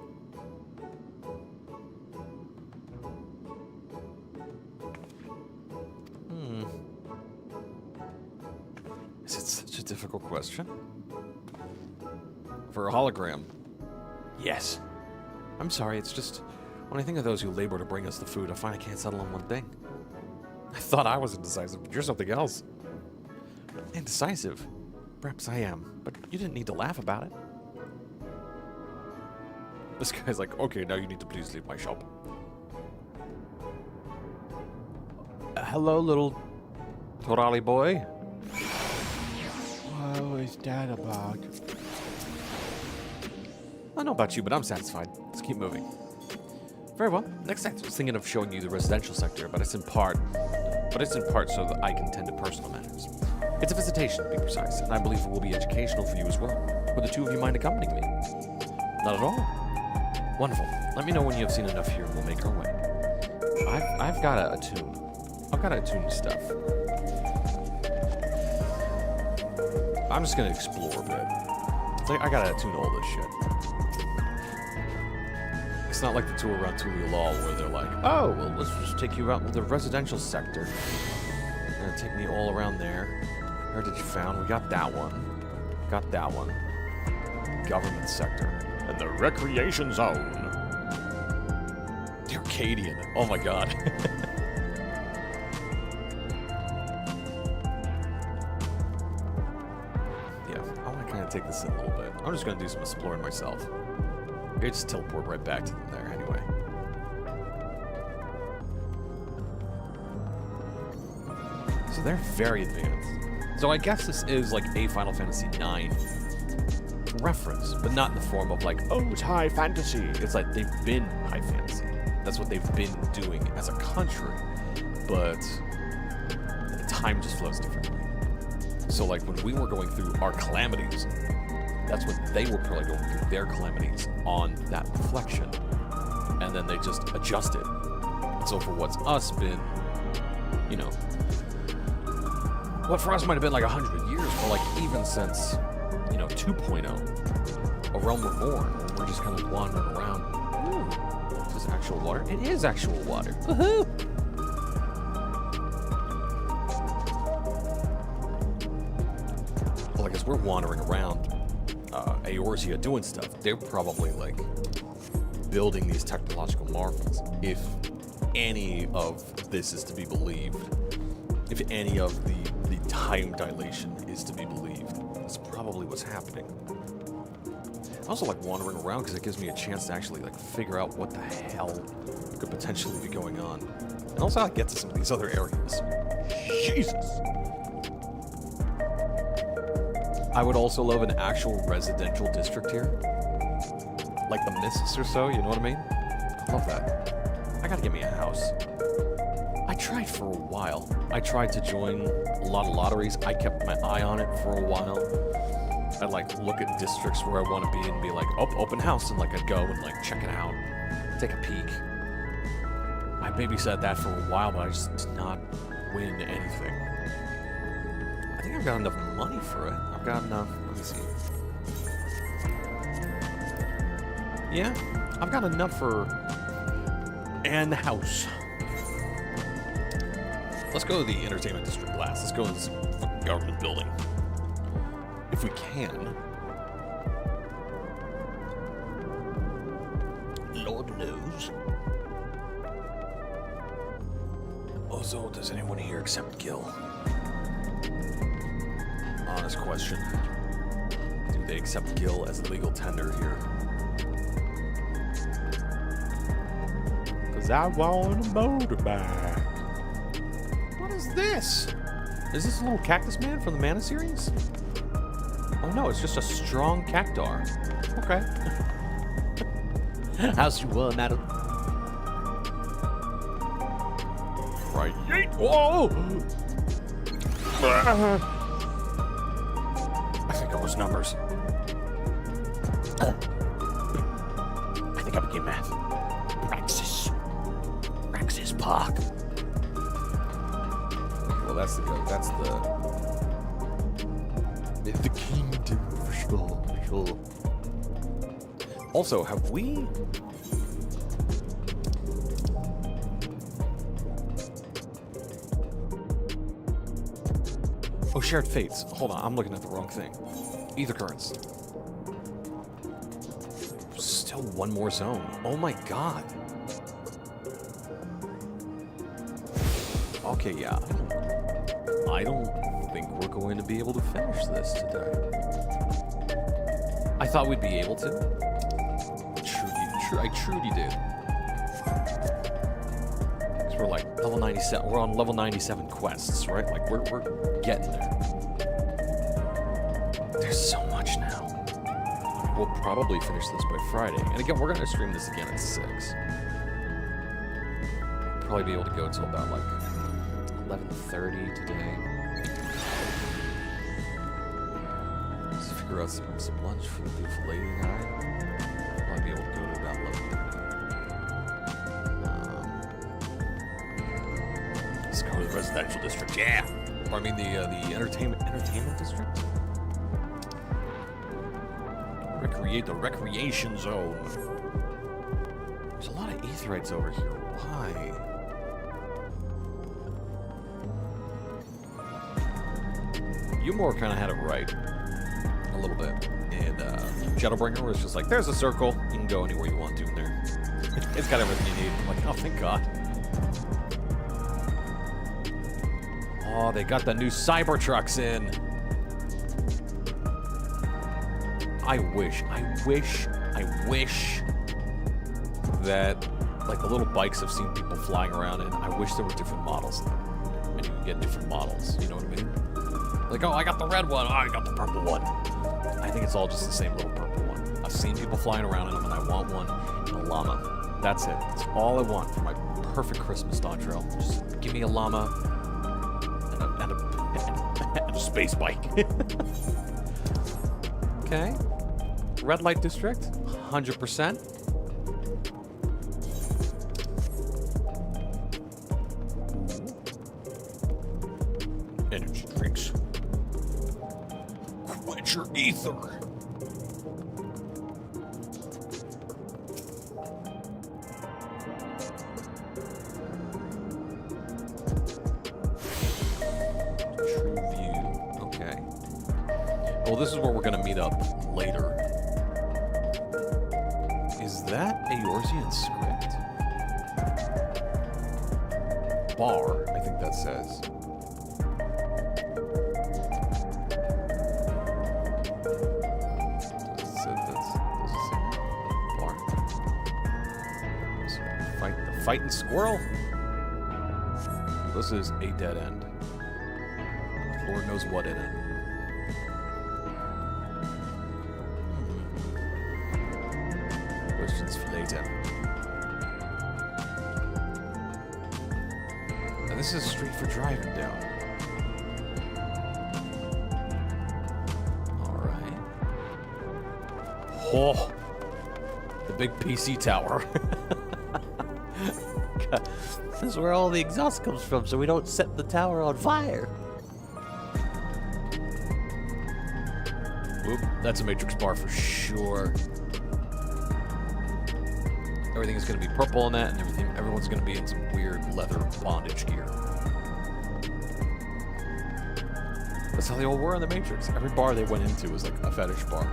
Is it such a difficult question? For a hologram? Yes. I'm sorry, it's just... When I think of those who labor to bring us the food, I find I can't settle on one thing. I thought I was indecisive, but you're something else. Indecisive? Perhaps I am, but you didn't need to laugh about it. This guy's like, okay, now you need to please leave my shop. Hello, little... Torali boy? Whoa, is that about? I don't know about you, but I'm satisfied. Let's keep moving. Very well. Next, I was thinking of showing you the residential sector, but it's in part so that I can tend to personal matters. It's a visitation, to be precise, and I believe it will be educational for you as well. Would the two of you mind accompanying me? Not at all. Wonderful. Let me know when you have seen enough here, and we'll make our way. I've got to attune. I've got to attune stuff. I'm just gonna explore a bit. It's like I gotta attune all this shit. It's not like the tour around Tuliola where they're like, oh, well, let's just take you out with the residential sector. They're gonna take me all around there. Heritage found. We got that one. Got that one. Government sector. And the recreation zone. The Arcadian. Oh my god. Yeah, I want to kind of take this in a little bit. I'm just gonna do some exploring myself. I just teleport right back to them there anyway. So they're very advanced. So I guess this is like a Final Fantasy IX reference, but not in the form of like, oh, it's high fantasy. It's like they've been high fantasy. That's what they've been doing as a country, but time just flows differently. So like when we were going through our calamities, that's when they were probably going through their calamities on that reflection, and then they just adjusted. And so for what's us been, you know, what for us might have been like 100 years, or like even since, you know, 2.0, A Realm Reborn, where we're just kind of wandering around. Ooh, is this actual water? It is actual water. Woohoo! Well, I guess we're wandering around Eorzea doing stuff. They're probably like building these technological marvels, if any of this is to be believed. If any of the time dilation is to be believed. That's probably what's happening. I also like wandering around because it gives me a chance to actually like figure out what the hell could potentially be going on. And also I get to some of these other areas. Jesus! I would also love an actual residential district here. Like the Mists or so, you know what I mean? I love that. I gotta get me a house. I tried for a while. I tried to join a lot of lotteries. I kept my eye on it for a while. I'd like look at districts where I want to be and be like, oh, open house, and like I'd go and like check it out, take a peek. I babysat that for a while, but I just did not win anything. I think I've got enough money for it. I've got enough. Let me see. Yeah, I've got enough for an house. Let's go to the entertainment district last. Let's go to this fucking government building. If we can. Lord knows. Also, does anyone here accept Gil? Honest question. Do they accept Gil as a legal tender here? Cause I want a motorbike. What is this? Is this a little cactus man from the Mana series? Oh no, it's just a strong cactar. Okay. How's you madam? Right. Whoa! I think it was numbers. I think I became math. Praxis. Praxis Park. Well, that's the kingdom for sure. Also, have we? Oh, shared fates. Hold on, I'm looking at the wrong thing. Ether currents. Still one more zone. Oh my god. Okay, yeah. I don't think we're going to be able to finish this today. I thought we'd be able to. I truly did. Because we're like level 97. We're on level 97 quests, right? Like we're getting there. There's so much now. We'll probably finish this by Friday. And again, we're gonna stream this again at 6. Probably be able to go until about like 11:30 today. Let's figure out some lunch for the beautiful lady and I. Probably be able to go to about 11:30. Let's go to the residential district. Yeah. Or I mean the entertainment district. Recreate the recreation zone. There's a lot of aetherites over here. Why? Umor kind of had it right. A little bit. And Shadowbringer was just like, there's a circle. You can go anywhere you want to in there. It's got everything you need. I'm like, oh, thank God. Oh, they got the new Cybertrucks in. I wish that, like, the little bikes I've seen people flying around in, I wish there were different models in them. And you could get different models, you know what I mean? Like, oh, I got the red one, oh, I got the purple one. I think it's all just the same little purple one. I've seen people flying around in them, and I want one in a llama. That's it. That's all I want for my perfect Christmas dog trail. Just give me a llama and a space bike. Okay. Red light district, 100%. Energy drinks. Quench your ether. True view. Okay. Well, this is where we're gonna meet up later. Is that a Eorzean script? Bar, I think that says. fighting squirrel. This is a dead end. Lord knows what in it. Questions for later. Now this is a street for driving down. Alright. Oh! The big PC tower. This is where all the exhaust comes from, so we don't set the tower on fire. Oop, that's a matrix bar for sure. Everything is going to be purple in that, and everyone's going to be in some weird leather bondage gear. That's how they all were in the Matrix. Every bar they went into was like a fetish bar.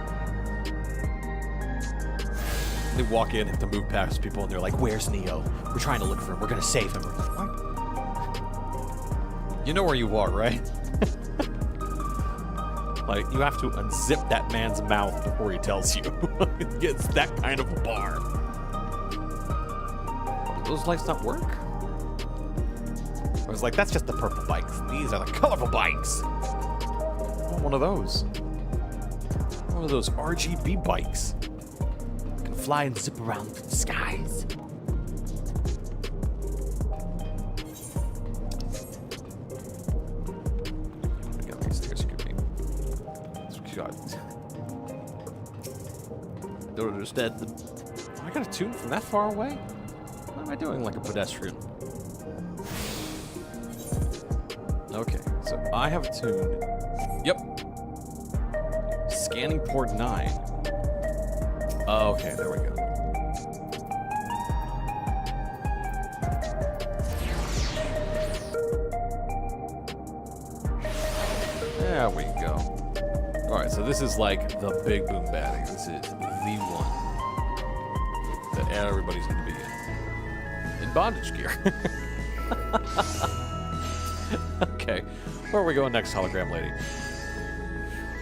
They walk in, have to move past people, and they're like, "Where's Neo? We're trying to look for him. We're going to save him." We're like, "What? You know where you are, right?" Like, you have to unzip that man's mouth before he tells you. It's that kind of a bar. Those lights not work? I was like, that's just the purple bikes. These are the colorful bikes. I want one of those. One of those RGB bikes. I can fly and zip around the skies. Don't understand them. Oh, I got a tune from that far away? What am I doing like a pedestrian? Okay, so I have a tune. Yep. Scanning port 9. Oh, okay, there we go. There we go. Alright, so this is like the big boom batting. This is the one that everybody's going to be in bondage gear. Okay, where are we going next, hologram lady?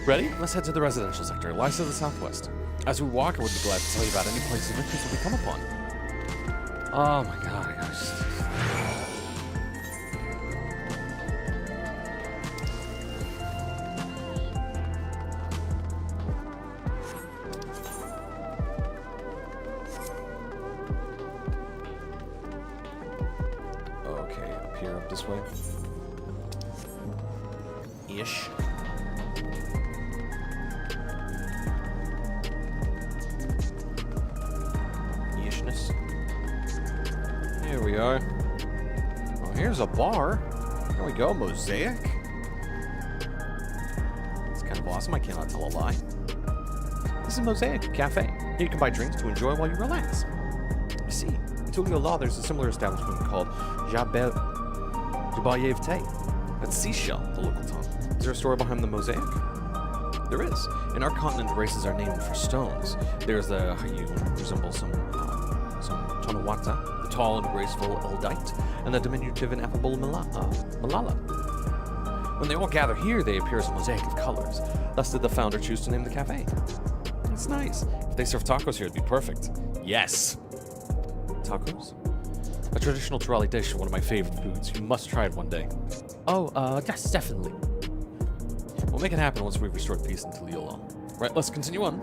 Ready? Let's head to the residential sector. It lies to the southwest. As we walk, I would be glad to tell you about any places of interest that we come upon. Oh my god, I gotta okay, up here, up this way. Ish. Ishness. Here we are. Oh, here's a bar. There we go, mosaic. It's kind of awesome, I cannot tell a lie. This is Mosaic Cafe. Here you can buy drinks to enjoy while you relax. You see, in Tulio Law, there's a similar establishment called Jabayevte. That's Seashell, the local tongue. Is there a story behind the mosaic? There is. In our continent, races are named for stones. There's the Hayun, who resembles some Tonawata, the tall and graceful Oldite, and the diminutive and affable Malala. When they all gather here, they appear as a mosaic of colors. Thus did the founder choose to name the cafe. It's nice. If they serve tacos here, it'd be perfect. Yes. Tacos? A traditional Turali dish, one of my favorite foods. You must try it one day. Oh, yes, definitely. We'll make it happen once we've restored peace in Tuliola. Right, let's continue on.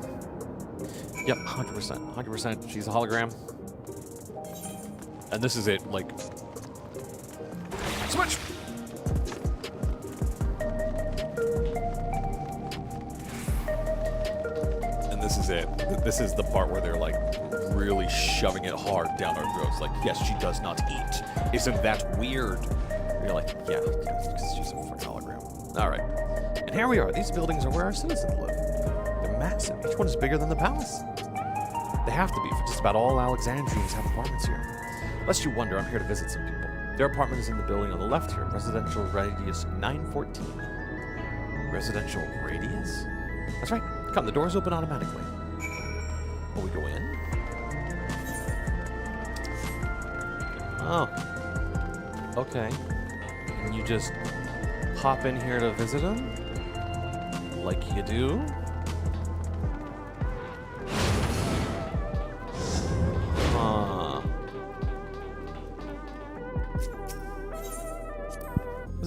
Yep, 100%. 100%. She's a hologram. And this is it, like... Switch! And this is it. This is the part where they're, like, really shoving it hard down our throats. Like, yes, she does not eat. Isn't that weird? You're like, yeah, because she's a fucking hologram. Alright. And here we are. These buildings are where our citizens live. They're massive. Each one is bigger than the palace. They have to be, for just about all Alexandrians have apartments here. Lest you wonder, I'm here to visit some people. Their apartment is in the building on the left here, residential radius 914. Residential radius? That's right. Come, the doors open automatically. Will we go in? Oh. Okay. And you just pop in here to visit them? Like you do?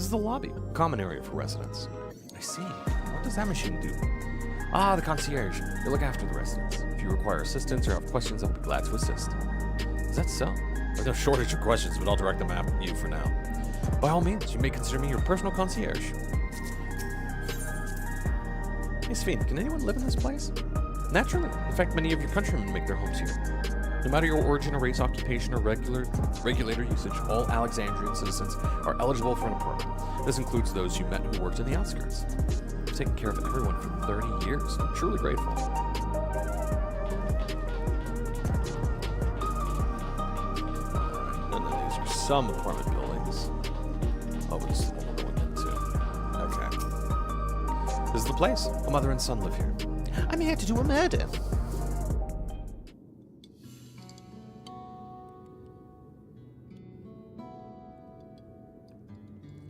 is the lobby, a common area for residents. I see. What does that machine do? Ah, the concierge. They look after the residents. If you require assistance or have questions, I'll be glad to assist. Is that so? There's no shortage of questions, but I'll direct them at you for now. By all means, you may consider me your personal concierge. Hey, Sphene, can anyone live in this place? Naturally. In fact, many of your countrymen make their homes here. No matter your origin or race, occupation, or regulator usage, all Alexandrian citizens are eligible for an apartment. This includes those you met who worked in the outskirts. I've taken care of everyone for 30 years. I'm truly grateful. And then these are some apartment buildings. Oh, this is the one we're going into. Okay. This is the place. A mother and son live here. I'm here to do a murder.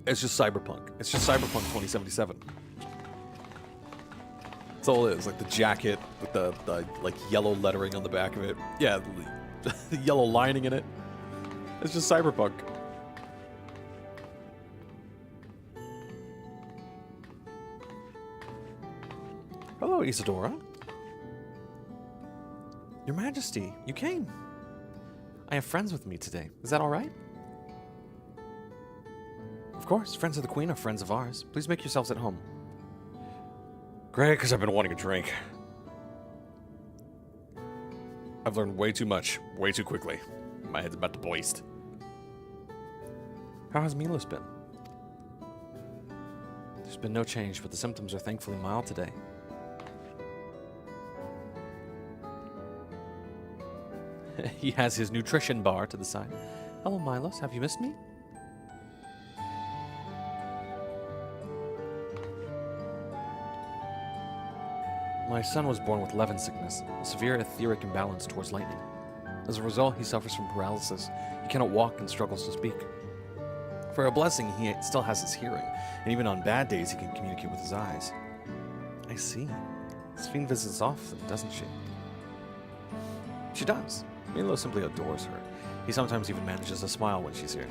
It's just cyberpunk. It's just cyberpunk 2077. That's all it is. Like the jacket with the like yellow lettering on the back of it. Yeah, the yellow lining in it. It's just cyberpunk. Hello, Isadora. Your Majesty, you came. I have friends with me today. Is that all right? Of course, friends of the Queen are friends of ours. Please make yourselves at home. Great, because I've been wanting a drink. I've learned way too much, way too quickly. My head's about to burst. How has Milos been? There's been no change, but the symptoms are thankfully mild today. He has his nutrition bar to the side. Hello, Milos. Have you missed me? My son was born with Levin sickness, a severe etheric imbalance towards lightning. As a result, he suffers from paralysis. He cannot walk and struggles to speak. For a blessing, he still has his hearing, and even on bad days, he can communicate with his eyes. I see. Sphene visits often, doesn't she? She does. Milo simply adores her. He sometimes even manages to smile when she's here.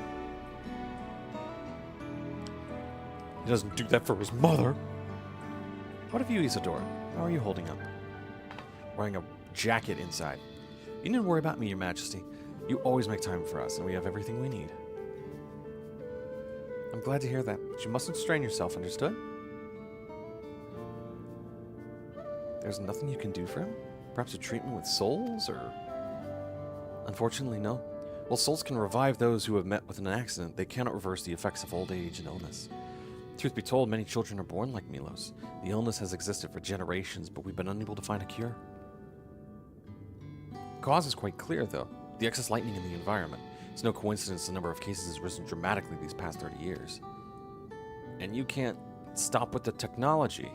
He doesn't do that for his mother. What of you, Isadora? How are you holding up? Wearing a jacket inside. You needn't worry about me, Your Majesty. You always make time for us, and we have everything we need. I'm glad to hear that, but you mustn't strain yourself, understood? There's nothing you can do for him? Perhaps a treatment with souls, or... Unfortunately, no. While souls can revive those who have met with an accident, they cannot reverse the effects of old age and illness. Truth be told, many children are born like Milos. The illness has existed for generations, but we've been unable to find a cure. The cause is quite clear, though. The excess lightning in the environment. It's no coincidence the number of cases has risen dramatically these past 30 years. And you can't stop with the technology.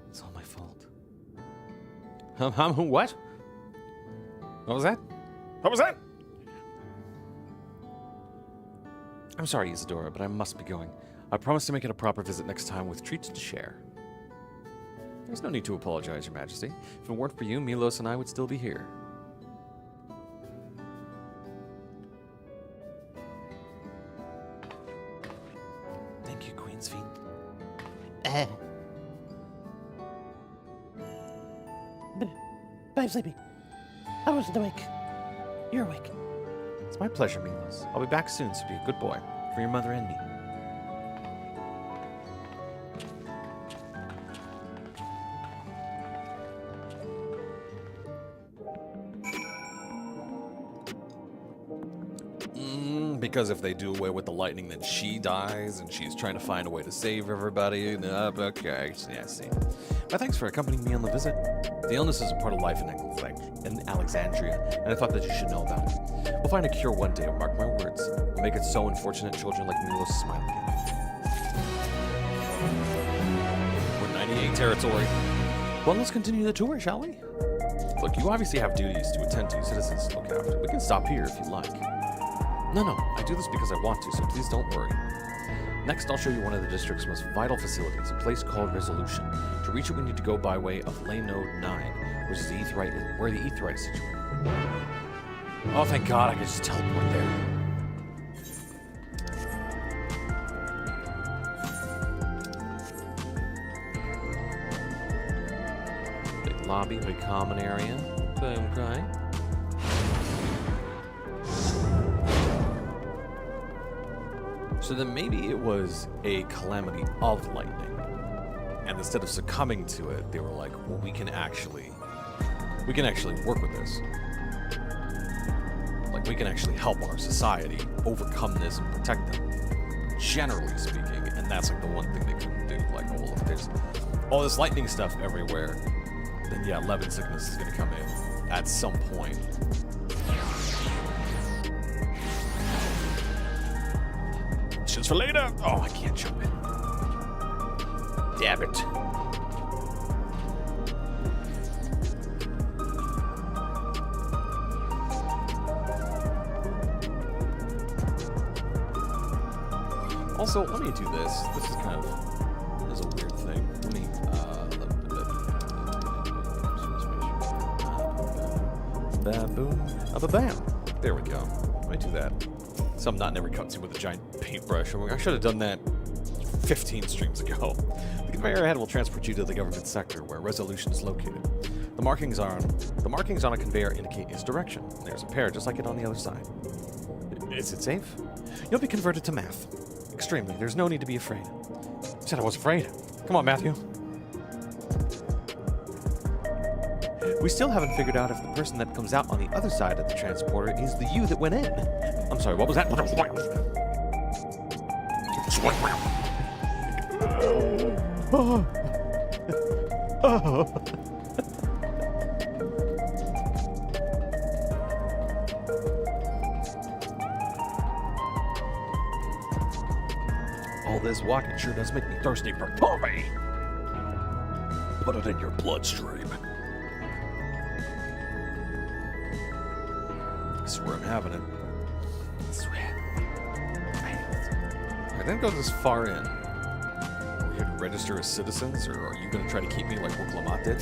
It's all my fault. What? What was that? What was that? I'm sorry, Isadora, but I must be going. I promise to make it a proper visit next time with treats to share. There's no need to apologize, Your Majesty. If it weren't for you, Milos and I would still be here. Thank you, Queen Sphene. I'm sleepy. I wasn't awake. You're awake. It's my pleasure, Milos. I'll be back soon, so be a good boy. For your mother and me. Because if they do away with the lightning, then she dies, and she's trying to find a way to save everybody. Okay, yeah, see. But thanks for accompanying me on the visit. The illness is a part of life in Alexandria, and I thought that you should know about it. We'll find a cure one day, mark my words. We'll make it so unfortunate children like Milos smile again. We're 98 territory. Well, let's continue the tour, shall we? Look, you obviously have duties to attend to, citizens to look after. We can stop here if you like. No, I do this because I want to, so please don't worry. Next, I'll show you one of the district's most vital facilities, a place called Resolution. To reach it, we need to go by way of Lane Node 9, which is where the Aetheryte is situated. Oh, thank God, I can just teleport there. Lobby, a common area. Okay. So then maybe it was a calamity of lightning. And instead of succumbing to it, they were like, well, we can actually work with this. Like, we can actually help our society overcome this and protect them, generally speaking. And that's like the one thing they couldn't do. Like, oh, well, if there's all this lightning stuff everywhere, then yeah, Levin sickness is going to come in at some point. Just for later. Oh, I can't jump in. Damn it. Also, let me do this. This is kind of a weird thing. Let me boom, bam. There we go. Let me do that. So I'm not in every cutscene with a giant paintbrush. I should have done that 15 streams ago. The conveyor ahead will transport you to the government sector where resolution is located. The markings on a conveyor indicate its direction. There's a pair just like it on the other side. Is it safe? You'll be converted to math. Extremely. There's no need to be afraid. I said I was afraid. Come on, Matthew. We still haven't figured out if the person that comes out on the other side of the transporter is the you that went in. I'm sorry, what was that? All this walking sure does make me thirsty for coffee. Put it in your bloodstream. I swear I'm having it. I swear. I didn't go this far in. Are we here to register as citizens, or are you going to try to keep me like what Lamont did?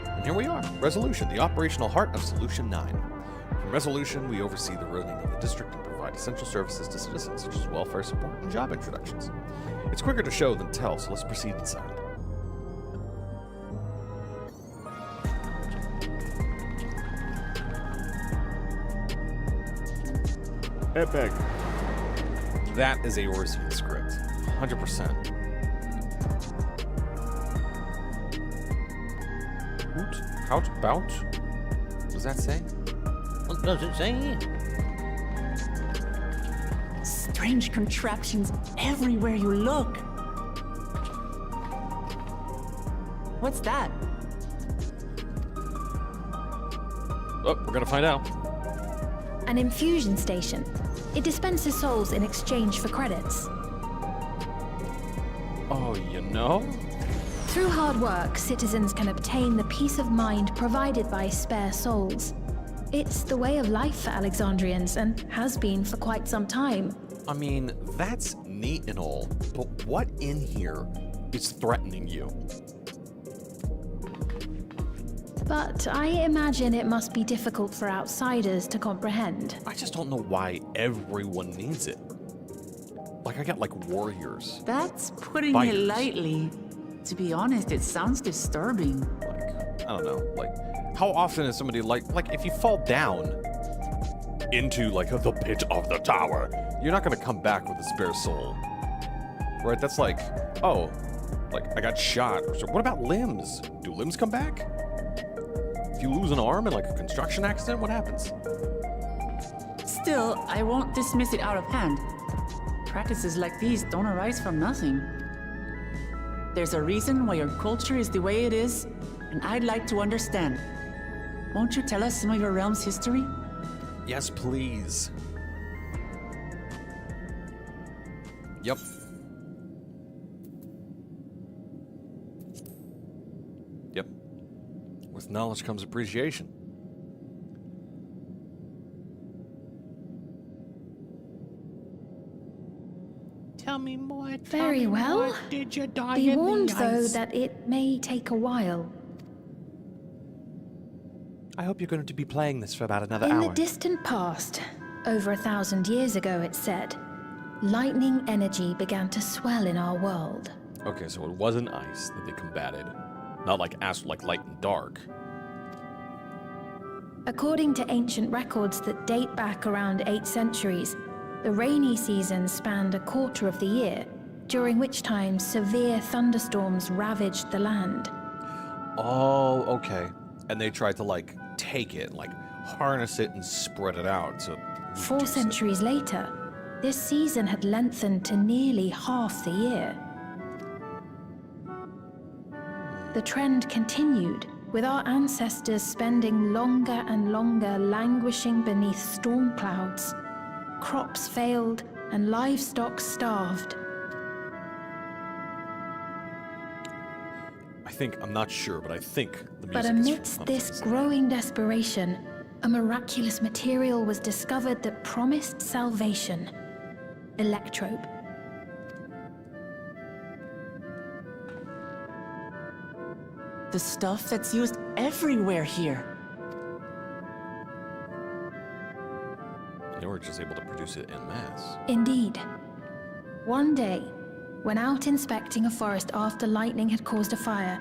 And here we are. Resolution, the operational heart of Solution 9. From Resolution, we oversee the running of the district and provide essential services to citizens, such as welfare support and job introductions. It's quicker to show than tell, so let's proceed inside. Epic. That is a Orsian script. 100%. Hoot, hout, bout? What does that say? What does it say? Strange contraptions everywhere you look. What's that? Oh, we're gonna find out. An infusion station. It dispenses souls in exchange for credits. Oh, you know? Through hard work, citizens can obtain the peace of mind provided by spare souls. It's the way of life for Alexandrians and has been for quite some time. I mean, that's neat and all, but what in here is threatening you? But I imagine it must be difficult for outsiders to comprehend. I just don't know why everyone needs it. Like, I got like warriors. That's putting Fighters. it lightly. To be honest, it sounds disturbing. Like, I don't know, like, how often is somebody like if you fall down into like the pit of the tower, you're not gonna come back with a spare soul, right? That's like, oh, like I got shot. So what about limbs? Do limbs come back? If you lose an arm in like a construction accident, what happens? Still, I won't dismiss it out of hand. Practices like these don't arise from nothing. There's a reason why your culture is the way it is, and I'd like to understand. Won't you tell us some of your realm's history? Yes, please. Yep. Yep. With knowledge comes appreciation. Tell me more. Very well. Did you die Be in warned, the though, ice? that it may take a while. I hope you're going to be playing this for about another In hour. the distant past, over 1,000 years ago, it said, lightning energy began to swell in our world. Okay, so it wasn't ice that they combated. Not like light and dark. According to ancient records that date back around 8 centuries, the rainy season spanned a quarter of the year, during which time severe thunderstorms ravaged the land. Oh, okay. And they tried to like take it, like harness it and spread it out to 4 reduce it. centuries later, this season had lengthened to nearly half the year. The trend continued, with our ancestors spending longer and longer languishing beneath storm clouds. Crops failed and livestock starved. I'm not sure, but I think the music But is amidst from this something. growing desperation, a miraculous material was discovered that promised salvation: electrope. The stuff that's used everywhere here. They were just able to produce it en masse. Indeed. One day, when out inspecting a forest after lightning had caused a fire,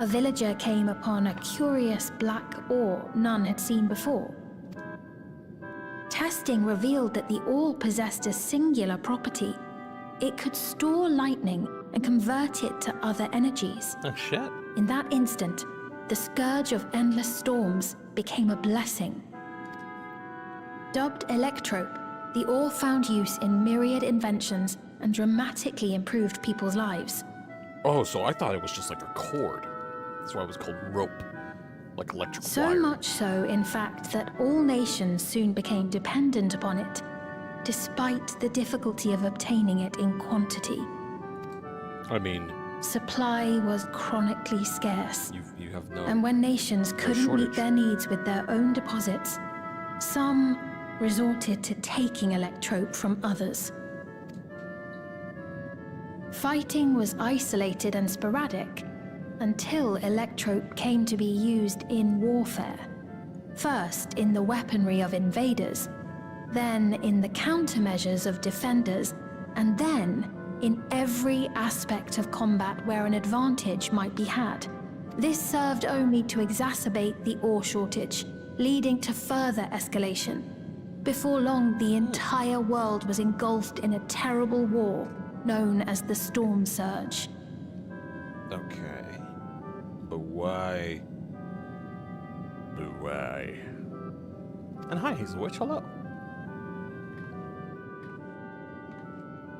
a villager came upon a curious black ore none had seen before. Testing revealed that the ore possessed a singular property. It could store lightning and convert it to other energies. Oh shit. In that instant, the scourge of endless storms became a blessing. Dubbed electrope, the ore found use in myriad inventions and dramatically improved people's lives. Oh, so I thought it was just like a cord. That's why it was called rope. Like electric So wire. much so, in fact, that all nations soon became dependent upon it, despite the difficulty of obtaining it in quantity. I mean, Supply was chronically scarce, you have no... and when nations couldn't meet shortage. their needs with their own deposits, some resorted to taking electrope from others. Fighting was isolated and sporadic until electrope came to be used in warfare. First in the weaponry of invaders, then in the countermeasures of defenders, and then in every aspect of combat where an advantage might be had. This served only to exacerbate the ore shortage, leading to further escalation. Before long, the entire world was engulfed in a terrible war known as the Storm Surge. Okay. But why? But why? And hi, Hazel Witch, hello.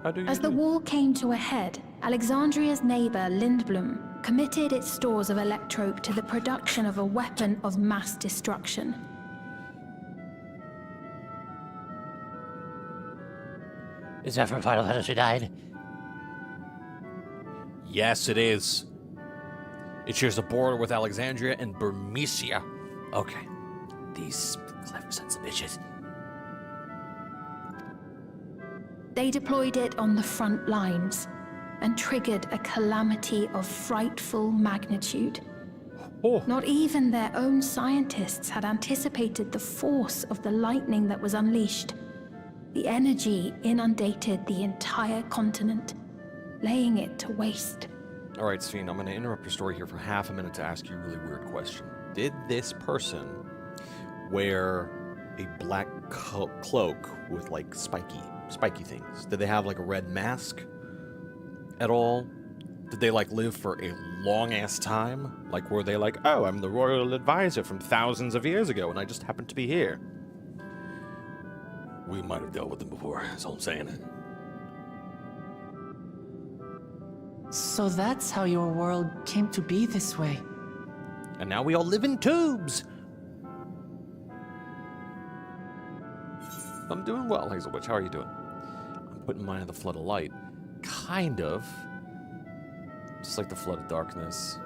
How do you As the do? war came to a head, Alexandria's neighbor Lindblom committed its stores of electrope to the production of a weapon of mass destruction. Is that from Final Fantasy IX? Yes, it is. It shares a border with Alexandria and Burmecia. Okay. These clever sons of bitches. They deployed it on the front lines and triggered a calamity of frightful magnitude. Oh. Not even their own scientists had anticipated the force of the lightning that was unleashed. The energy inundated the entire continent, laying it to waste. All right, Sphene, I'm going to interrupt your story here for half a minute to ask you a really weird question. Did this person wear a black cloak with like spiky things? Did they have like a red mask at all? Did they like live for a long ass time? Like were they like, oh, I'm the royal advisor from thousands of years ago and I just happened to be here? We might have dealt with them before, that's all I'm saying. So that's how your world came to be this way. And now we all live in tubes. I'm doing well, Hazel Witch. How are you doing? I'm putting mine in the flood of light. Kind of. Just like the flood of darkness.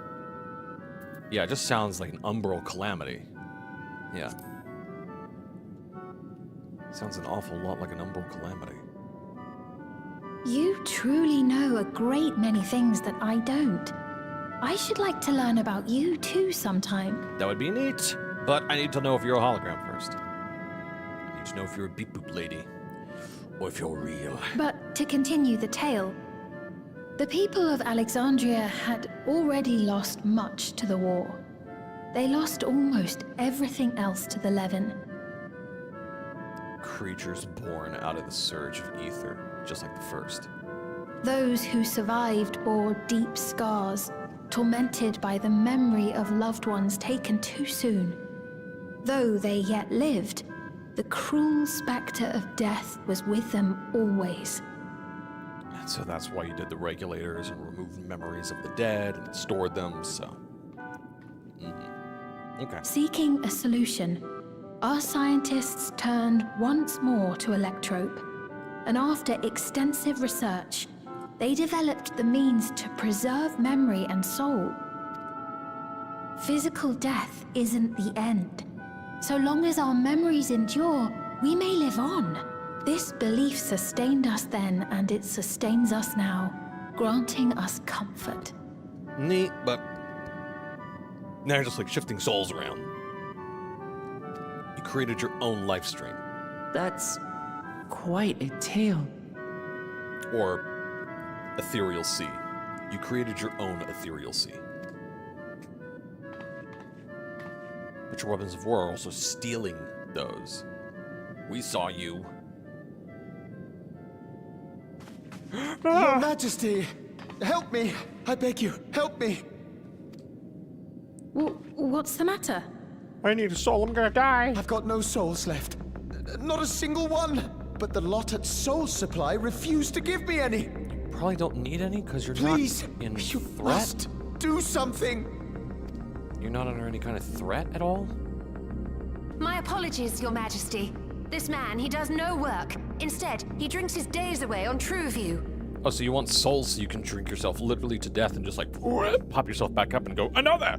Yeah, it just sounds like an umbral calamity. Yeah. Sounds an awful lot like an umbral calamity. You truly know a great many things that I don't. I should like to learn about you too sometime. That would be neat, but I need to know if you're a hologram first. I need to know if you're a beep boop lady, or if you're real. But to continue the tale, The people of Alexandria had already lost much to the war. They lost almost everything else to the Levin. Creatures born out of the surge of ether, just like the first. Those who survived bore deep scars, tormented by the memory of loved ones taken too soon. Though they yet lived, the cruel specter of death was with them always. And so that's why you did the regulators and removed memories of the dead and stored them, so... Okay. Seeking a solution, our scientists turned once more to Electrope, and after extensive research, they developed the means to preserve memory and soul. Physical death isn't the end. So long as our memories endure, we may live on. This belief sustained us then, and it sustains us now, granting us comfort. Neat, but... now you're just like shifting souls around. You created your own life stream. That's quite a tale. Or ethereal sea. You created your own ethereal sea. But your weapons of war are also stealing those. We saw you. Your Majesty, help me! I beg you, help me! What's the matter? I need a soul, I'm gonna die. I've got no souls left. Not a single one! But the lot at Soul Supply refused to give me any! Probably don't need any because you're Please, not in you threat. must do something! You're not under any kind of threat at all? My apologies, Your Majesty. This man, he does no work. Instead, he drinks his days away on Trueview. Oh, so you want souls so you can drink yourself literally to death and just like pop yourself back up and go, another!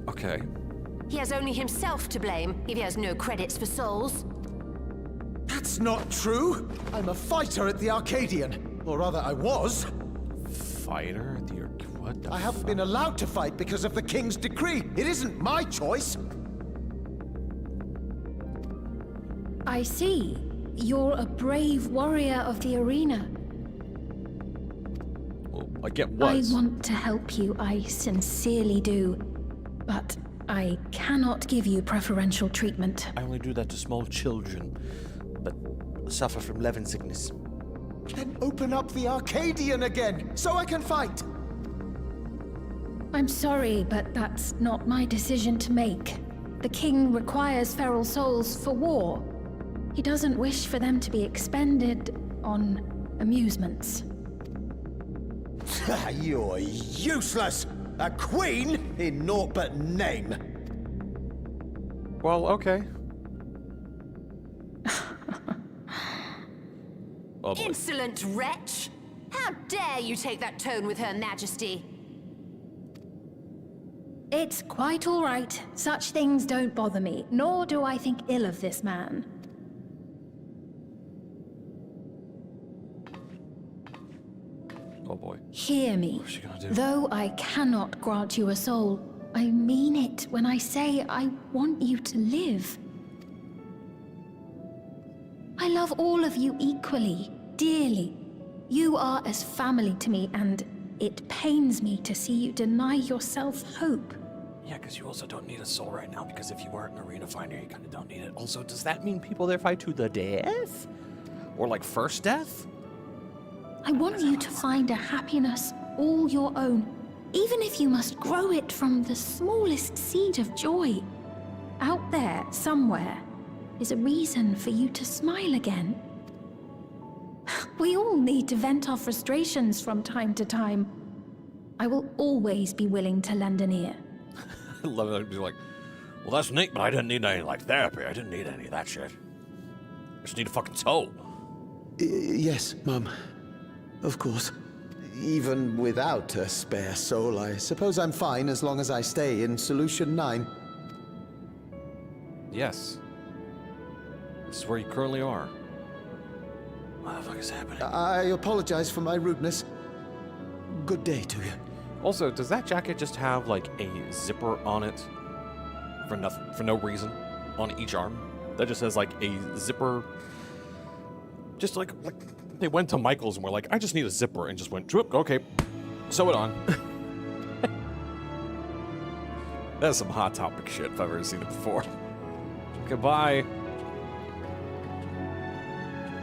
Okay. He has only himself to blame if he has no credits for souls. That's not true! I'm a fighter at the Arcadian. Or rather, I was. Fighter at the what the I haven't been allowed to fight because of the King's decree. It isn't my choice. I see. You're a brave warrior of the arena. Well, I get was. I want to help you, I sincerely do. But I cannot give you preferential treatment. I only do that to small children that suffer from Levin sickness. Then open up the Arcadian again, so I can fight! I'm sorry, but that's not my decision to make. The king requires feral souls for war. He doesn't wish for them to be expended on amusements. You're useless! A queen in naught but name! Well, okay. Oh boy. Insolent wretch! How dare you take that tone with Her Majesty? It's quite all right. Such things don't bother me, nor do I think ill of this man. Oh boy. Hear me. What's she gonna do? Though I cannot grant you a soul, I mean it when I say I want you to live. I love all of you equally, dearly. You are as family to me, and it pains me to see you deny yourself hope. Yeah, because you also don't need a soul right now, because if you weren't an arena finder, you kind of don't need it. Also, does that mean people there fight to the death? Or like first death? I want you to find a happiness all your own, even if you must grow it from the smallest seed of joy. Out there, somewhere, is a reason for you to smile again. We all need to vent our frustrations from time to time. I will always be willing to lend an ear. I love it. I'd be like, well, that's neat, but I didn't need any like therapy. I didn't need any of that shit. I just need a fucking soul. Yes, Mum. Of course. Even without a spare soul, I suppose I'm fine as long as I stay in Solution 9. Yes. This is where you currently are. What the fuck is happening? I apologize for my rudeness. Good day to you. Also, does that jacket just have like a zipper on it for nothing, for no reason, on each arm? That just has like a zipper. Just like they went to Michael's and were like, I just need a zipper, and just went, "Droop, okay, Sew it on. That's some Hot Topic shit if I've ever seen it before. Goodbye.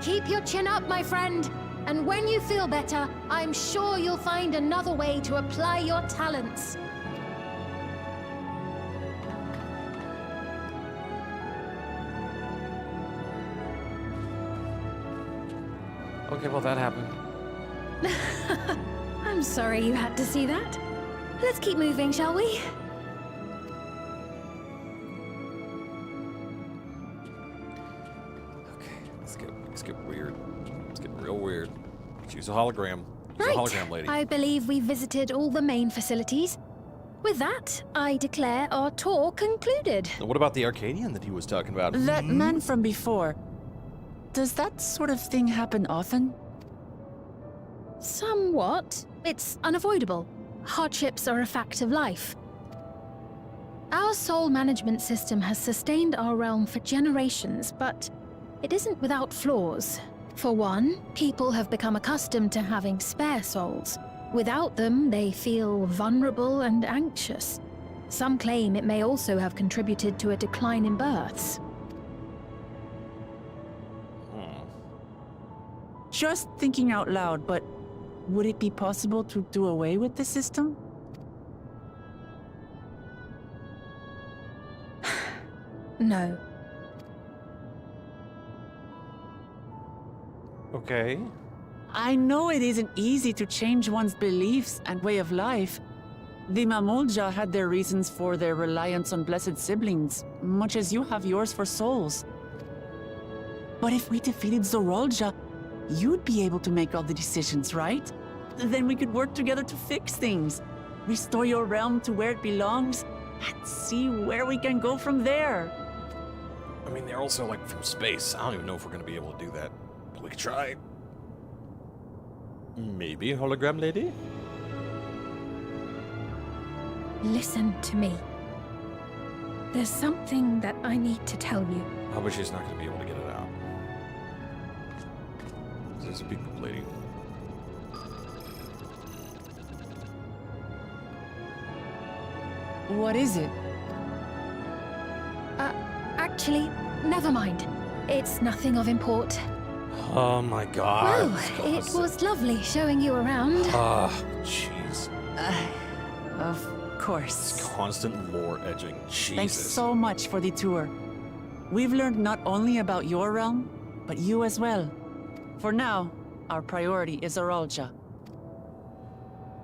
Keep your chin up, my friend. And when you feel better, I'm sure you'll find another way to apply your talents. Okay, well, that happened. I'm sorry you had to see that. Let's keep moving, shall we? Okay, let's get weird. Let's get real weird. She's a hologram. She's Right. a hologram lady. I believe we visited all the main facilities. With that, I declare our tour concluded. And what about the Arcadian that he was talking about? That man from before. Does that sort of thing happen often? Somewhat. It's unavoidable. Hardships are a fact of life. Our soul management system has sustained our realm for generations, but it isn't without flaws. For one, people have become accustomed to having spare souls. Without them, they feel vulnerable and anxious. Some claim it may also have contributed to a decline in births. Just thinking out loud, but would it be possible to do away with the system? No. Okay. I know it isn't easy to change one's beliefs and way of life. The Mamulja had their reasons for their reliance on blessed siblings, much as you have yours for souls. But if we defeated Zorolja, you'd be able to make all the decisions, right? Then we could work together to fix things, restore your realm to where it belongs, and see where we can go from there. I mean, they're also, like, from space. I don't even know if we're gonna be able to do that. But we could try. Maybe, hologram lady? Listen to me. There's something that I need to tell you. I bet she's not gonna be able to get it out. There's a big lady. What is it? Actually, never mind. It's nothing of import. Oh my god. Well, it was lovely showing you around. Ah, jeez. Of course. Constant lore edging. Jesus. Thanks so much for the tour. We've learned not only about your realm, but you as well. For now, our priority is Zorolja.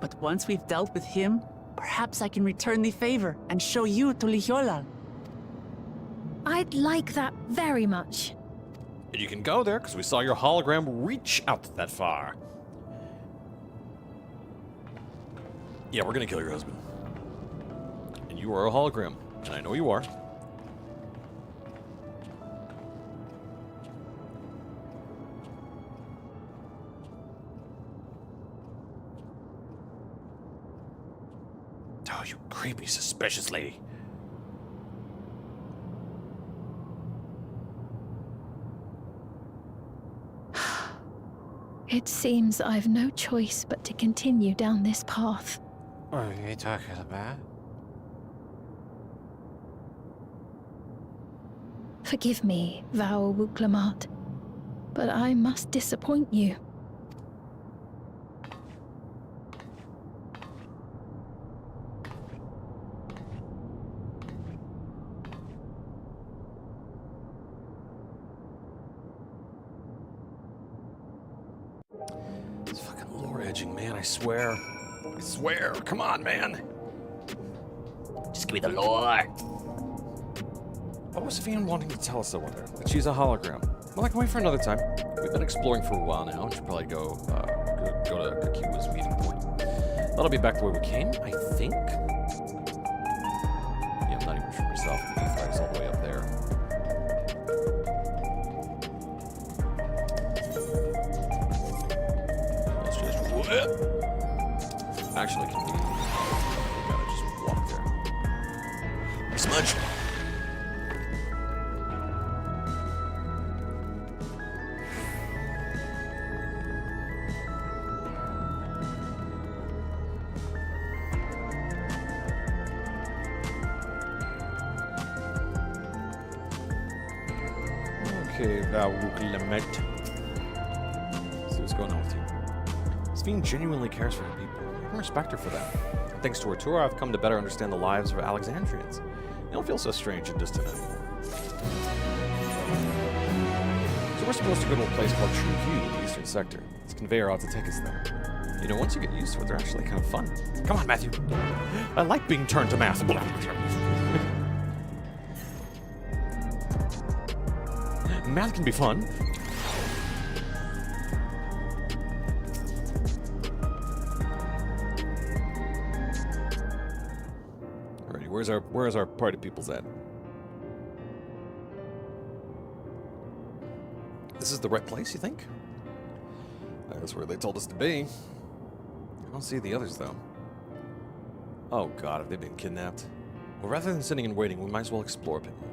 But once we've dealt with him, perhaps I can return the favor and show you to Lihiolal. I'd like that very much. And you can go there because we saw your hologram reach out that far. Yeah, we're gonna kill your husband. And you are a hologram. And I know you are. Oh, you creepy, suspicious lady. It seems I've no choice but to continue down this path. What are you talking about? Forgive me, Val Wuklamat, but I must disappoint you. It's fucking lore edging, man, I swear. I swear. Come on, man. Just give me the lore. What was Vivian wanting to tell us, I wonder? That she's a hologram. Well, I can wait for another time. We've been exploring for a while now. We should probably go to Kakiwa's meeting point. That'll be back the way we came, I think. Yeah, I'm not even sure myself. It's all the way up there. Let's just actually, can we gotta just walk there? Smudge. Okay, thou Clement. See what's going on with you. Sphene genuinely cares for her people. I can respect her for that. And thanks to her tour, I've come to better understand the lives of Alexandrians. They don't feel so strange and distant anymore. So we're supposed to go to a place called True View in the eastern sector. This conveyor ought to take us there. You know, once you get used to it, they're actually kind of fun. Come on, Matthew. I like being turned to math. Math can be fun. Alrighty, where's our party peoples at? This is the right place, you think? That's where they told us to be. I don't see the others, though. Oh god, have they been kidnapped? Well, rather than sitting and waiting, we might as well explore a bit more.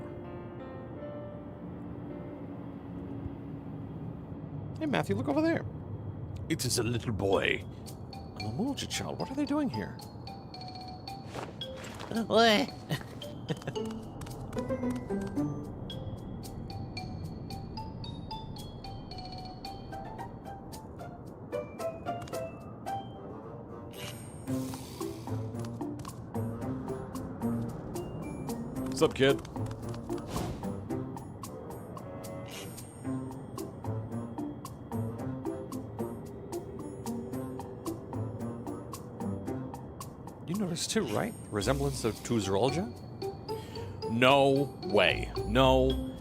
Hey, Matthew, look over there. It is a little boy. I'm a Mulja child. What are they doing here? What? What's up, kid? You noticed too, right? Resemblance to Zerolja? No way. No.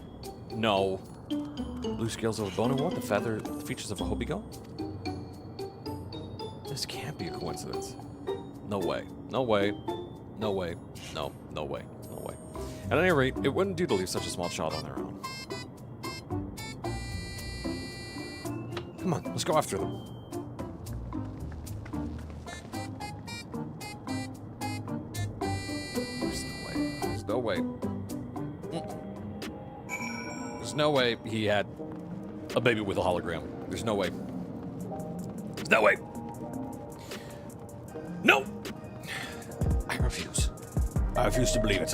No. Blue scales of a bonowart, the features of a hobigo? This can't be a coincidence. No way. No way. No way. No. No way. No way. At any rate, it wouldn't do to leave such a small child on their own. Come on, let's go after them. There's no way. There's no way he had a baby with a hologram. There's no way. There's no way. No! I refuse. I refuse to believe it.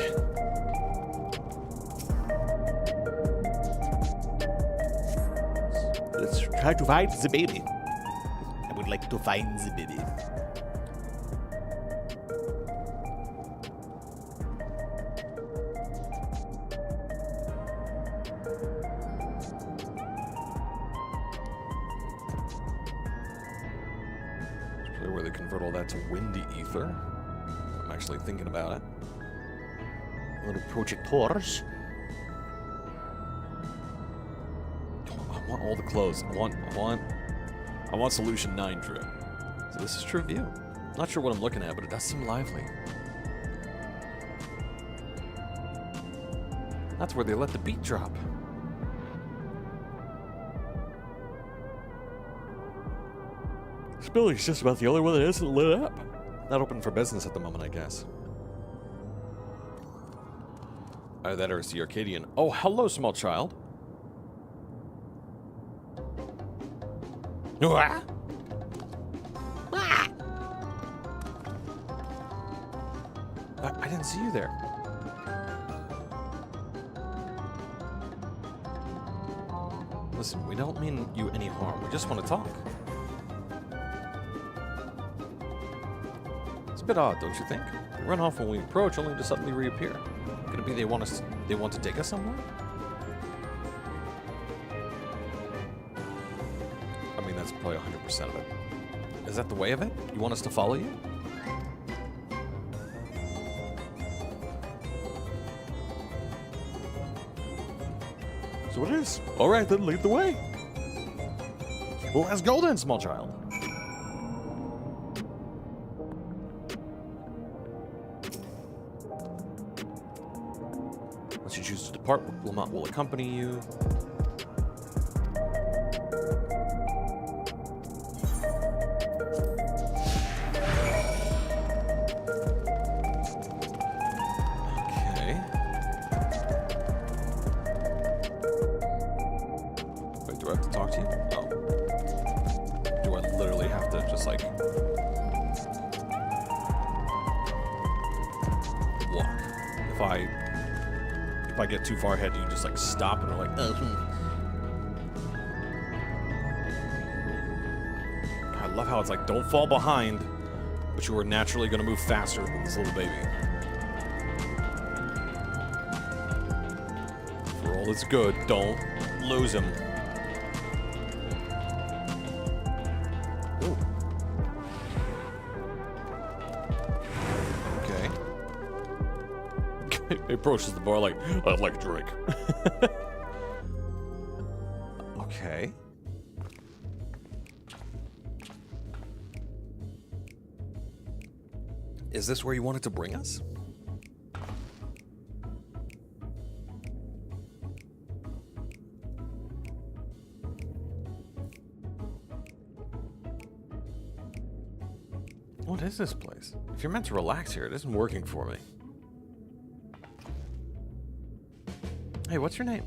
Let's try to find the baby. I would like to find the baby. Where they convert all that to windy ether. I'm actually thinking about it. Little projectors. I want all the clothes. I want solution 9 true. So this is True View. Not sure what I'm looking at, but it does seem lively. That's where they let the beat drop. This building's just about the only one that isn't lit up. Not open for business at the moment, I guess. Either that or it's the Arcadian. Oh, hello, small child. Ah! Ah! I didn't see you there. Listen, we don't mean you any harm. We just want to talk. It's a bit odd, don't you think? They run off when we approach, only to suddenly reappear. Could it be they want to take us somewhere? I mean, that's probably 100% of it. Is that the way of it? You want us to follow you? So it is. All right, then lead the way. Well, let's go then, small child. Once you choose to depart, Lamont will accompany you. Okay. Wait, do I have to talk to you? Oh. Do I literally have to just like walk? If I get too far ahead, you just like stop and are like, love how it's like, don't fall behind, but you are naturally going to move faster than this little baby. For all that's good, don't lose him. Ooh. Okay. He approaches the bar like, I'd like a drink. Okay. Is this where you wanted to bring us? What is this place? If you're meant to relax here, it isn't working for me. Hey, what's your name?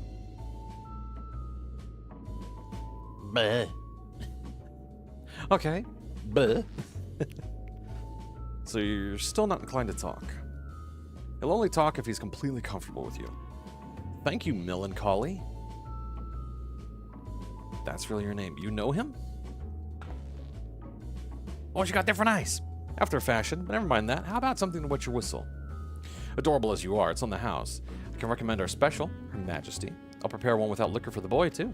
Bleh. Okay. Bleh. So you're still not inclined to talk. He'll only talk if he's completely comfortable with you. Thank you, Melancholy. That's really your name. You know him? Oh, you got different eyes. After a fashion, but never mind that. How about something to wet your whistle? Adorable as you are, it's on the house. I can recommend our special, Her Majesty. I'll prepare one without liquor for the boy, too.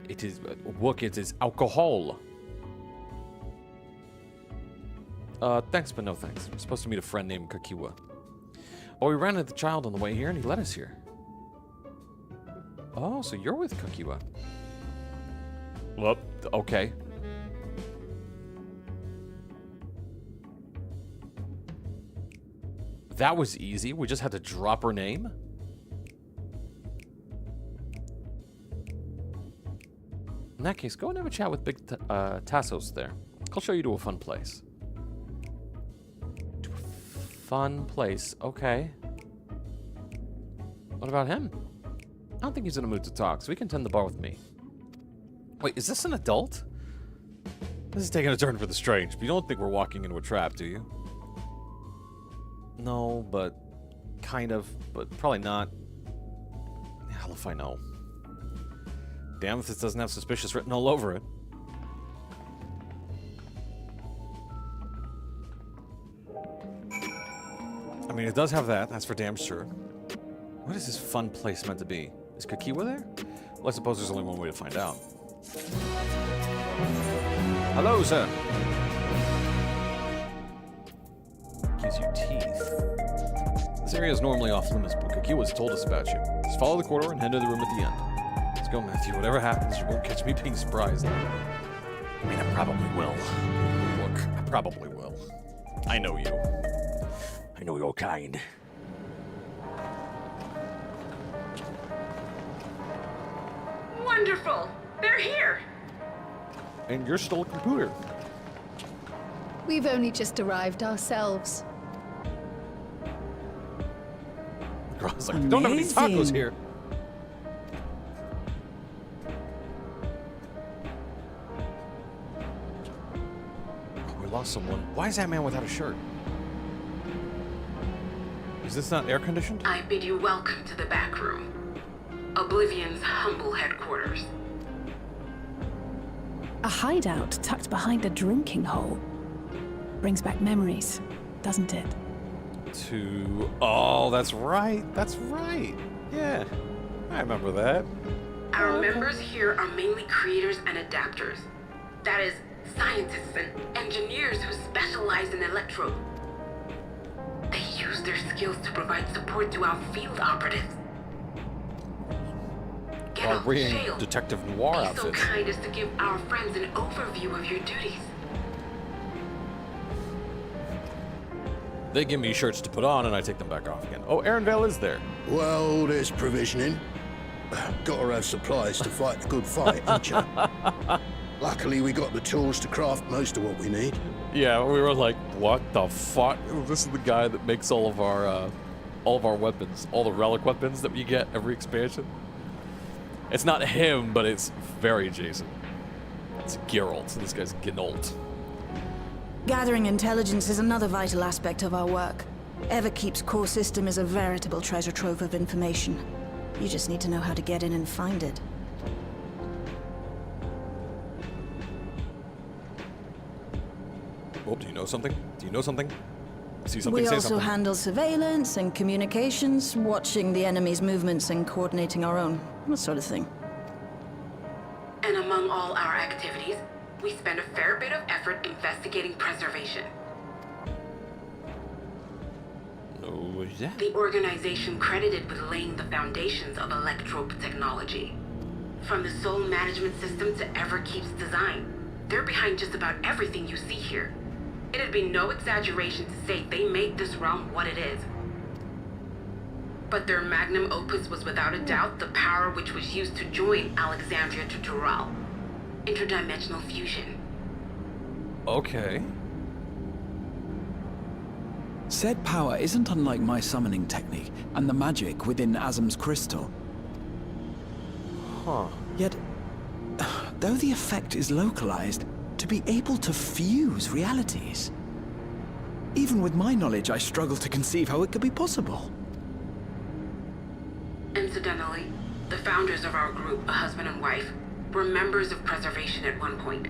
It is, look, it is alcohol. Thanks, but no thanks. We're supposed to meet a friend named Kakiwa. Oh, we ran into the child on the way here, and he led us here. Oh, so you're with Kakiwa. Well, okay. That was easy. We just had to drop her name. In that case, go and have a chat with Big Tassos there. He'll show you to a fun place. To a fun place, okay. What about him? I don't think he's in a mood to talk, so he can tend the bar with me. Wait, is this an adult? This is taking a turn for the strange, but you don't think we're walking into a trap, do you? No, but kind of, but probably not. Hell if I know. Damn if this doesn't have suspicious written all over it. I mean, it does have that, that's for damn sure. What is this fun place meant to be? Is Kakiwa there? Well, I suppose there's only one way to find out. Hello, sir. Gives you teeth. This area is normally off limits, but Kakiwa's told us about you. Just follow the corridor and head to the room at the end. Let's go, Matthew. Whatever happens, you won't catch me being surprised. I mean, I probably will. Look, I probably will. I know you. I know your kind. Wonderful! They're here! And you're still a computer. We've only just arrived ourselves. Girl's like, don't have any tacos here. Oh, we lost someone. Why is that man without a shirt? Is this not air conditioned? I bid you welcome to the back room. Oblivion's humble headquarters. A hideout tucked behind a drinking hole. Brings back memories, doesn't it? Oh, that's right. That's right. Yeah, I remember that. Our members here are mainly creators and adapters. That is, scientists and engineers who specialize in electro. They use their skills to provide support to our field operatives. Get While off bringing jail. Detective Noir Be outfits. so kind as to give our friends an overview of your duties. They give me shirts to put on, and I take them back off again. Oh, Aaronvale is there. Well, there's provisioning. Gotta have supplies to fight the good fight, haven't you? Luckily, we got the tools to craft most of what we need. Yeah, we were like, what the fuck? This is the guy that makes all of our weapons, all the relic weapons that we get every expansion. It's not him, but it's very adjacent. It's Geralt. This guy's Gnault. Gathering intelligence is another vital aspect of our work. Everkeep's core system is a veritable treasure trove of information. You just need to know how to get in and find it. Oh, do you know something? Do you know something? See something? We Say also something. handle surveillance and communications, watching the enemy's movements and coordinating our own. That sort of thing. And among all our activities, we spend a fair bit of effort investigating preservation. Oh, yeah. The organization credited with laying the foundations of electrope technology. From the soul management system to Everkeep's design, they're behind just about everything you see here. It'd be no exaggeration to say they made this realm what it is. But their magnum opus was without a doubt the power which was used to join Alexandria to Dural. Interdimensional fusion. Okay. Said power isn't unlike my summoning technique and the magic within Azam's crystal. Huh. Yet, though the effect is localized, to be able to fuse realities. Even with my knowledge, I struggle to conceive how it could be possible. Incidentally, the founders of our group, a husband and wife, were members of preservation at one point.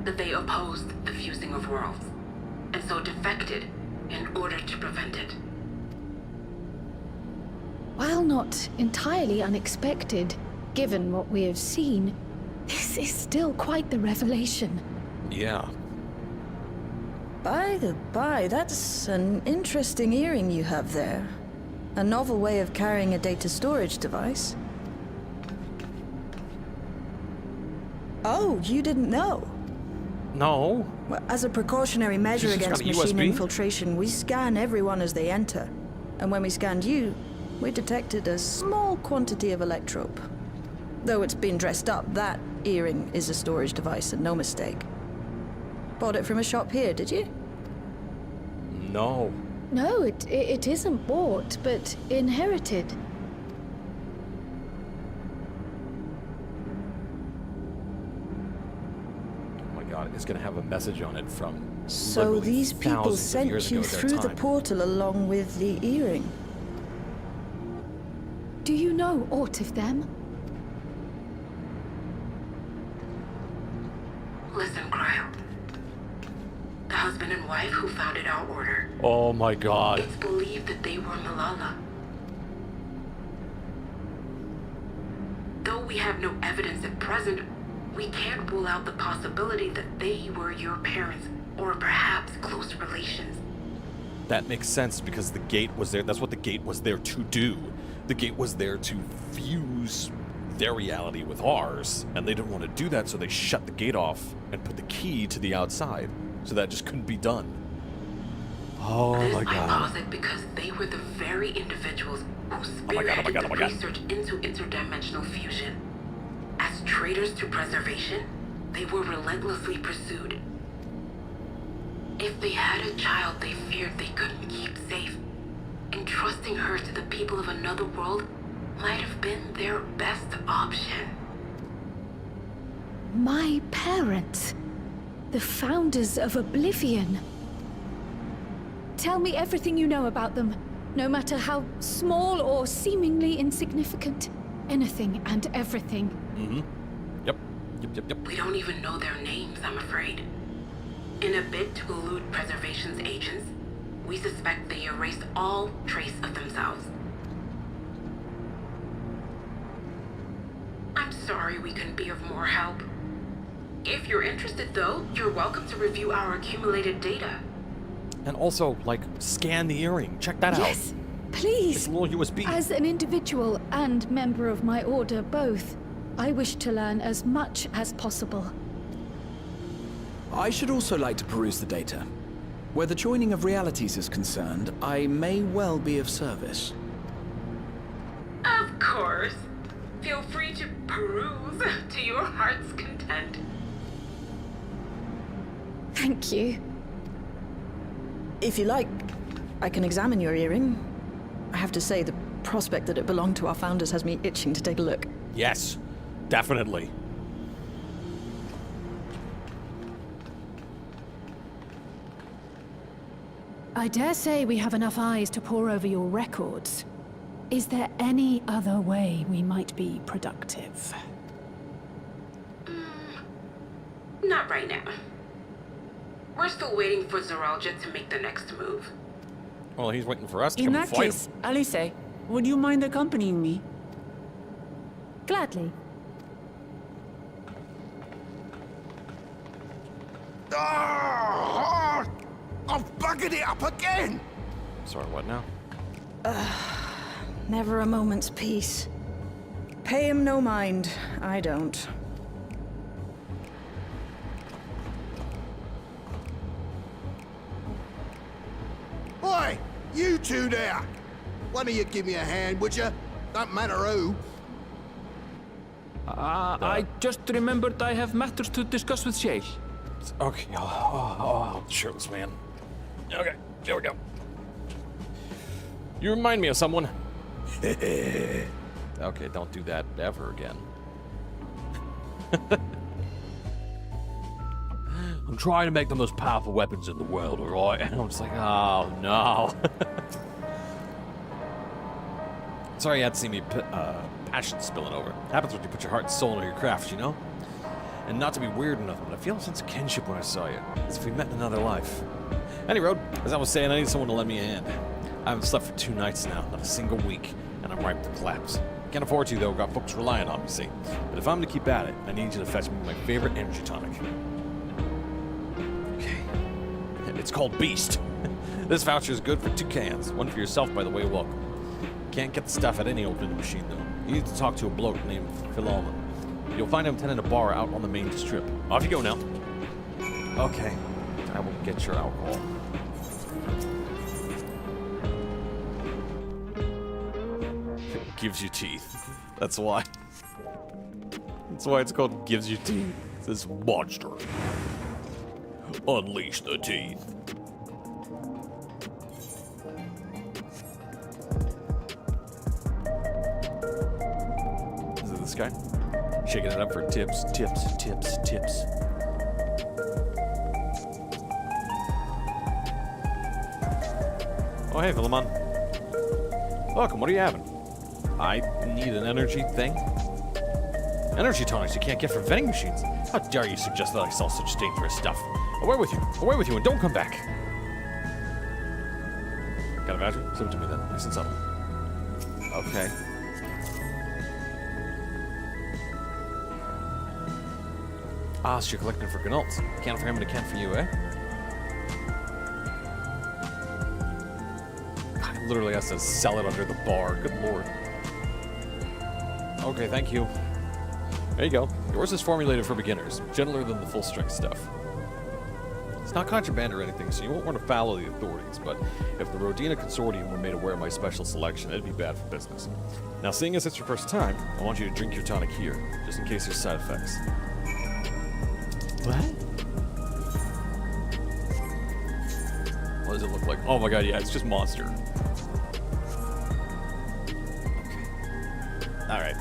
But they opposed the fusing of worlds, and so defected in order to prevent it. While not entirely unexpected, given what we have seen, this is still quite the revelation. Yeah. By the by, that's an interesting earring you have there. A novel way of carrying a data storage device. Oh, you didn't know? No. Well, as a precautionary measure She's just against got a machine USB? infiltration, we scan everyone as they enter. And when we scanned you, we detected a small quantity of electrope. Though it's been dressed up, that earring is a storage device and no mistake. Bought it from a shop here, did you? No. No, it isn't bought, but inherited. Oh my god, it's gonna have a message on it from. So literally these people thousands of sent years you ago at their through the time. portal along with the earring. Do you know aught of them? Listen, Cryo. The husband and wife who founded our order. Oh my god. It's believed that they were Malala. Though we have no evidence at present, we can't rule out the possibility that they were your parents, or perhaps close relations. That makes sense because the gate was there. That's what the gate was there to do. The gate was there to fuse their reality with ours, and they didn't want to do that, so they shut the gate off and put the key to the outside, so that just couldn't be done. Oh This my I god. posit because they were the very individuals who spearheaded the research into interdimensional fusion. As traitors to preservation, they were relentlessly pursued. If they had a child they feared they couldn't keep safe, entrusting her to the people of another world might have been their best option. My parents. The founders of Oblivion. Tell me everything you know about them, no matter how small or seemingly insignificant. Anything and everything. Mm-hmm. Yep. We don't even know their names, I'm afraid. In a bid to elude preservation's agents, we suspect they erased all trace of themselves. I'm sorry we couldn't be of more help. If you're interested, though, you're welcome to review our accumulated data. And also, like, scan the earring. Check that Yes, out. please. It's a little USB. As an individual and member of my order both, I wish to learn as much as possible. I should also like to peruse the data. Where the joining of realities is concerned, I may well be of service. Of course. Feel free to peruse to your heart's content. Thank you. If you like, I can examine your earring. I have to say, the prospect that it belonged to our founders has me itching to take a look. Yes, definitely. I dare say we have enough eyes to pore over your records. Is there any other way we might be productive? Not right now. We're still waiting for Zoralja to make the next move. Well, he's waiting for us to In come that fight case, him. Alice, would you mind accompanying me? Gladly. Ah! I've buggered it up again! Sorry, what now? Never a moment's peace. Pay him no mind. I don't. Oi! You two there! One of you give me a hand, would you? Don't matter who. I just remembered I have matters to discuss with Shale. Okay, oh, shirtless man. Okay, there we go. You remind me of someone. Okay, don't do that ever again. I'm trying to make the most powerful weapons in the world, alright? And I'm just like, oh no. Sorry you had to see me passion spilling over. Happens when you put your heart and soul into your craft, you know? And not to be weird or nothing, but I feel a sense of kinship when I saw you. As if we met in another life. Anyway, as I was saying, I need someone to lend me a hand. I haven't slept for 2 nights now, not a single week, and I'm ripe to collapse. Can't afford to, though, got folks relying on me, see? But if I'm to keep at it, I need you to fetch me my favorite energy tonic. Okay. It's called Beast. This voucher is good for 2 cans. One for yourself, by the way, welcome. Can't get the stuff at any old vending machine, though. You need to talk to a bloke named Philomen. You'll find him tending a bar out on the main strip. Off you go now. Okay. I will get your alcohol. It gives you teeth. That's why. That's why it's called Gives You Teeth. This monster. Unleash the teeth. Is it this guy? Shaking it up for tips, tips, tips, tips. Oh, hey, Philemon. Welcome, what are you having? I need an energy thing? Energy tonics you can't get from vending machines. How dare you suggest that I sell such dangerous stuff? Away with you, and don't come back. Got a voucher? Send it to me then, nice and subtle. Okay. Ah, so you're collecting for Gnault. Can for him and a can for you, eh? I literally has to sell it under the bar. Good lord. Okay, thank you. There you go. Yours is formulated for beginners. Gentler than the full-strength stuff. It's not contraband or anything, so you won't run afoul of the authorities, but if the Rodina Consortium were made aware of my special selection, it'd be bad for business. Now, seeing as it's your first time, I want you to drink your tonic here, just in case there's side effects. What? What does it look like? Oh my god, yeah, it's just Monster. Okay. Alright.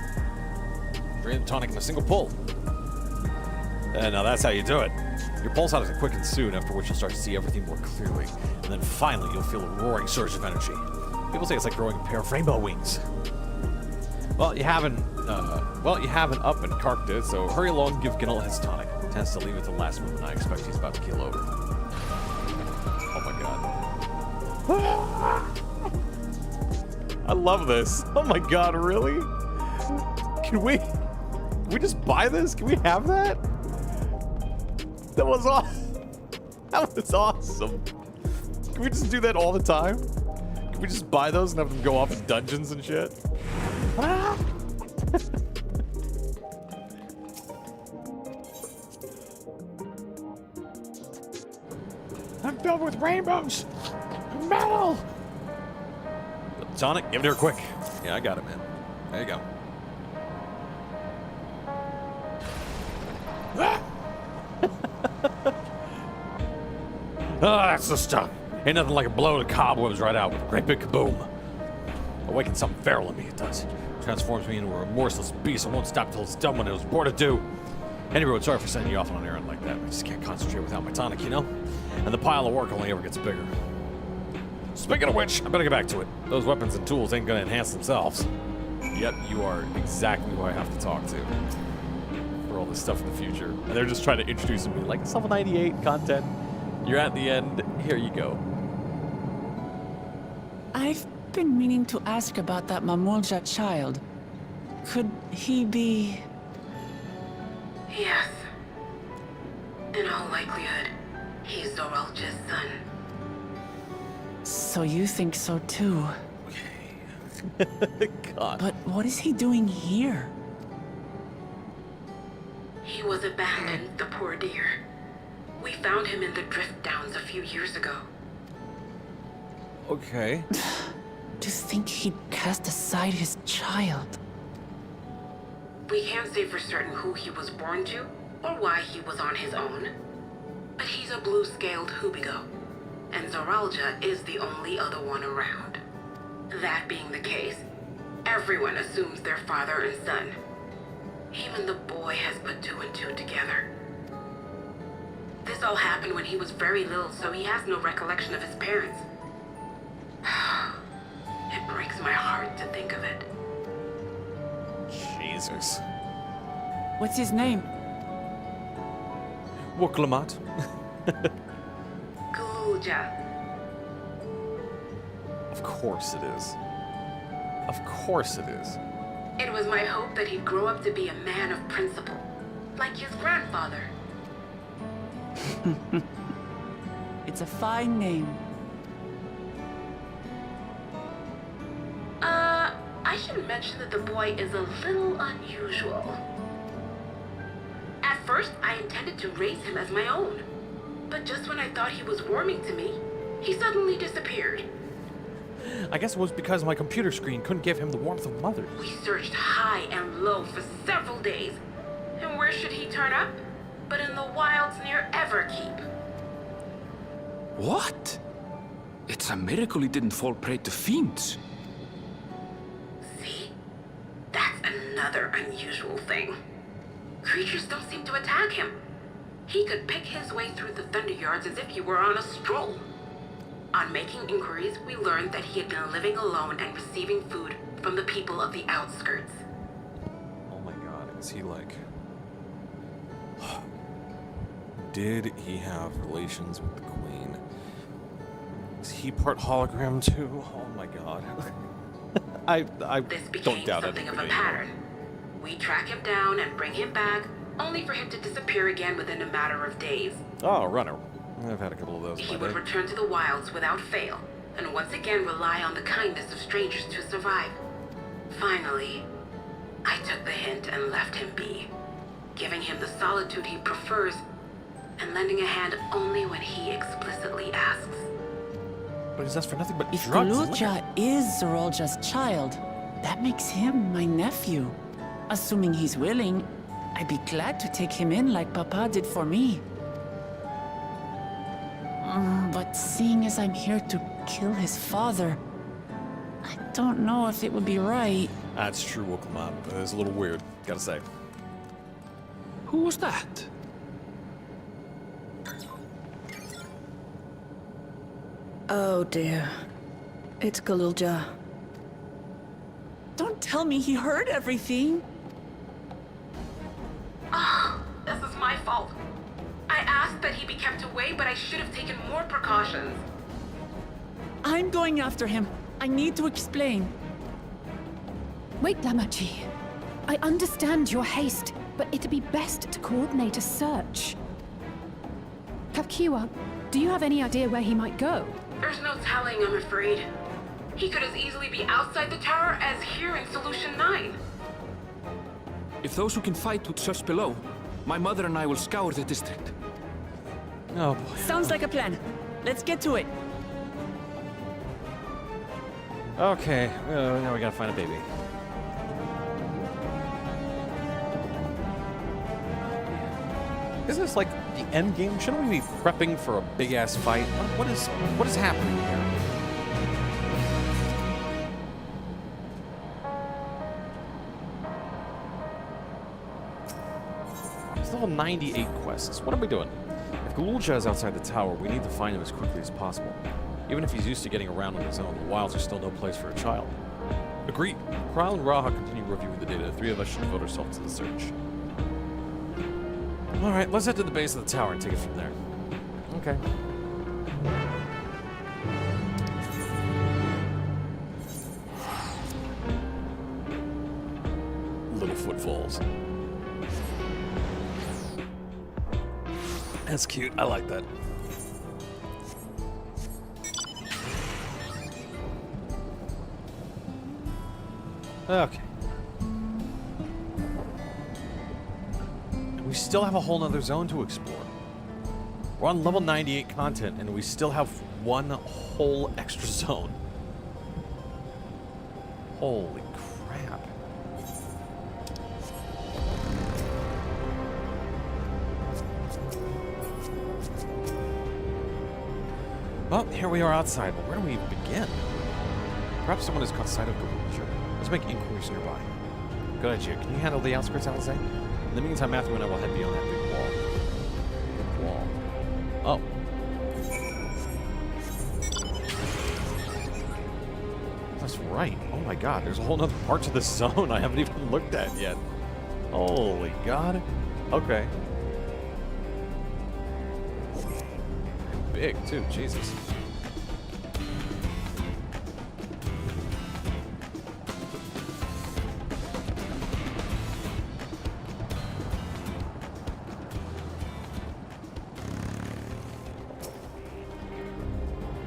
Drain the tonic in a single pull. And now that's how you do it. Your pulse out is quicken soon, after which you'll start to see everything more clearly. And then finally, you'll feel a roaring surge of energy. People say it's like growing a pair of rainbow wings. Well, you haven't up and carked it, so hurry along and give Gnault his tonic. Tends to leave at the last moment. I expect he's about to keel over. Oh my god. I love this. Oh my god, really? Can we just buy this? Can we have that? That was awesome. That was awesome. Can we just do that all the time? Can we just buy those and have them go off in dungeons and shit? Ah! I'm filled with rainbows! Metal! Sonic, give it to her quick. Yeah, I got it, man. There you go. Ah! Ah, that's the stuff. Ain't nothing like a blow the cobwebs right out with a great big kaboom. Awakens something feral in me, it does. Transforms me into a remorseless beast and won't stop till it's done when it was born to do. Anyway, sorry for sending you off on an errand like that. I just can't concentrate without my tonic, you know? And the pile of work only ever gets bigger. Speaking of which, I better get back to it. Those weapons and tools ain't gonna enhance themselves. Yep, you are exactly who I have to talk to for all this stuff in the future. And they're just trying to introduce me like Level 98 content. You're at the end. Here you go. I've been meaning to ask about that Mamulja child. Could he be... Yes. In all likelihood, he's Zoralja's son. So you think so too? God. But what is he doing here? He was abandoned, the poor dear. We found him in the Drift Downs a few years ago. Okay. To think he'd cast aside his child. We can't say for certain who he was born to, or why he was on his own. But he's a blue-scaled Hubigo, and Zoralja is the only other one around. That being the case, everyone assumes they're father and son. Even the boy has put 2 and 2 together. This all happened when he was very little, so he has no recollection of his parents. It breaks my heart to think of it. Jesus. What's his name? Wuklamat. Galulja. Of course it is. Of course it is. It was my hope that he'd grow up to be a man of principle, like his grandfather. It's a fine name. I should mention that the boy is a little unusual. At first, I intended to raise him as my own. But just when I thought he was warming to me, he suddenly disappeared. I guess it was because my computer screen couldn't give him the warmth of mother's. We searched high and low for several days. And where should he turn up? But in the wilds near Everkeep. What? It's a miracle he didn't fall prey to fiends. See? That's another unusual thing. Creatures don't seem to attack him. He could pick his way through the Thunderyards as if he were on a stroll. On making inquiries, we learned that he had been living alone and receiving food from the people of the outskirts. Oh my god, is he like... Did he have relations with the Queen? Is he part hologram too? Oh my god. I This became don't doubt something of a anything pattern. We track him down and bring him back, only for him to disappear again within a matter of days. Oh, runner. I've had a couple of those in He my would day. return to the wilds without fail, and once again rely on the kindness of strangers to survive. Finally, I took the hint and left him be, giving him the solitude he prefers, and lending a hand only when he explicitly asks. But he's asked for nothing but If drugs. Galulja is Zoralja's child, that makes him my nephew. Assuming he's willing, I'd be glad to take him in like Papa did for me. But seeing as I'm here to kill his father, I don't know if it would be right. That's true, Wuklamat. It's a little weird, gotta say. Who was that? Oh dear. It's Galulja. Don't tell me he heard everything. Ah, this is my fault. I asked that he be kept away, but I should have taken more precautions. I'm going after him. I need to explain. Wait, Lamachi. I understand your haste, but it'd be best to coordinate a search. Kapkiwa, do you have any idea where he might go? There's no telling, I'm afraid. He could as easily be outside the tower as here in Solution 9. If those who can fight would search below, my mother and I will scour the district. Oh boy. Sounds like a plan. Let's get to it. Okay, now we gotta find a baby. Isn't this like the end game? Shouldn't we be prepping for a big ass fight? What is happening here? It's level 98 quests. What are we doing? If Galulja is outside the tower, we need to find him as quickly as possible. Even if he's used to getting around on his own, the wilds are still no place for a child. Agreed. Krile and Raha continue reviewing the data. The three of us should devote ourselves to the search. Alright, let's head to the base of the tower and take it from there. Okay. Little footfalls. That's cute. I like that. Okay. We still have a whole nother zone to explore. We're on level 98 content, and we still have one whole extra zone. Holy crap. Well, here we are outside, but where do we even begin? Perhaps someone has caught sight of Galuja. Let's make inquiries nearby. Good idea. Can you handle the outskirts, Alize? In the meantime, Matthew and I will head beyond that big wall. Big wall. Oh. That's right. Oh my god, there's a whole nother part to this zone I haven't even looked at yet. Holy god. Okay. Big, too. Jesus.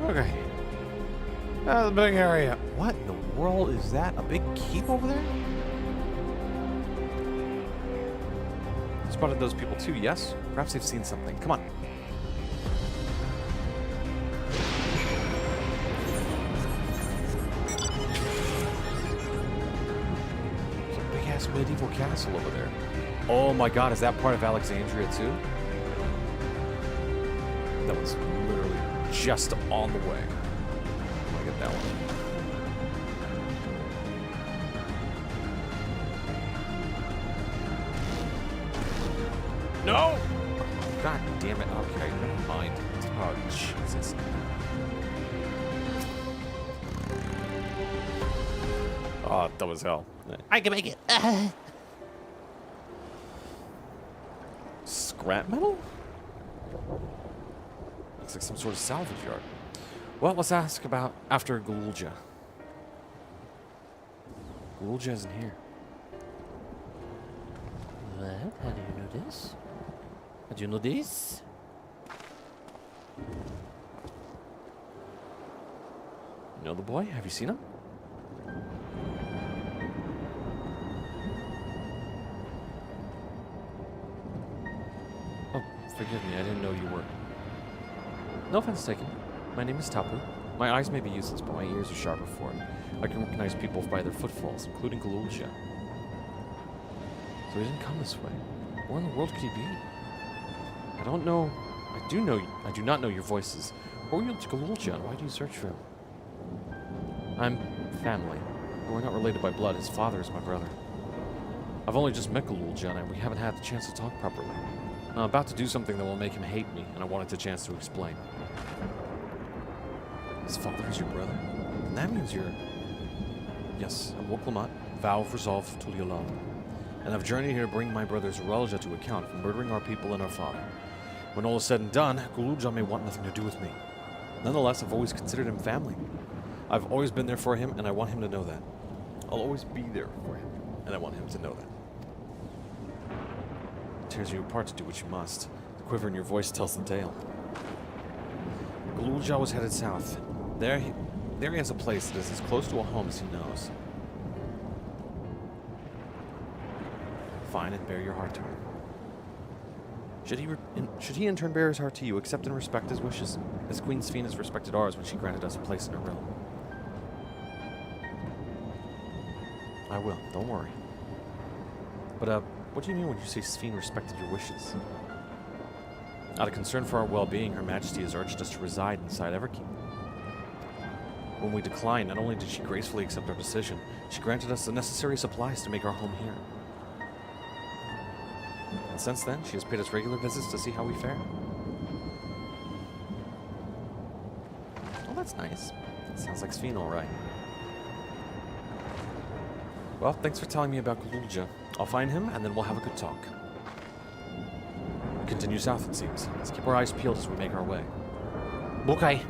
Okay. The big area. What in the world is that? A big keep over there? Spotted those people too, yes? Perhaps they've seen something. Come on. There's a big-ass medieval castle over there. Oh my god, is that part of Alexandria too? That was literally just on the way. I'll get that one. No! God damn it. Okay, never mind. Oh, Jesus. Oh, that was hell. I can make it. Scrap metal? Looks like some sort of salvage yard. Well, let's ask about after Galuja. Galuja isn't here. Well, how do you know this? How do you know this? You know the boy? Have you seen him? Oh, forgive me. I didn't know you were. No offense taken. My name is Tapu. My eyes may be useless, but my ears are sharper for it. I can recognize people by their footfalls, including Galuja. So he didn't come this way. Where in the world could he be? I don't know. I do not know your voices. Who are you to Galuja, and why do you search for him? I'm family. But we're not related by blood. His father is my brother. I've only just met Galuja, and we haven't had the chance to talk properly. I'm about to do something that will make him hate me, and I wanted the chance to explain. His father is your brother? And that means you're... Yes, I'm Woklamat, vow of resolve to Tulialam. And I've journeyed here to bring my brother Zerelja to account for murdering our people and our father. When all is said and done, Galuja may want nothing to do with me. Nonetheless, I've always considered him family. I've always been there for him, and I want him to know that. I'll always be there for him, and I want him to know that. It tears you apart to do what you must. The quiver in your voice tells the tale. Galuja was headed south. There he has a place that is as close to a home as he knows. Fine, and bear your heart to him. Should he in turn bear his heart to you, accept and respect his wishes, as Queen Sphene has respected ours when she granted us a place in her realm? I will, don't worry. But, what do you mean when you say Sphene respected your wishes? Out of concern for our well-being, Her Majesty has urged us to reside inside Everkeep. When we declined, not only did she gracefully accept our decision, she granted us the necessary supplies to make our home here. And since then, she has paid us regular visits to see how we fare. Well, That's nice. Sounds like Sphene, all right. Well, thanks for telling me about Galulja. I'll find him, and then we'll have a good talk. We continue south, it seems. Let's keep our eyes peeled as we make our way. Okay.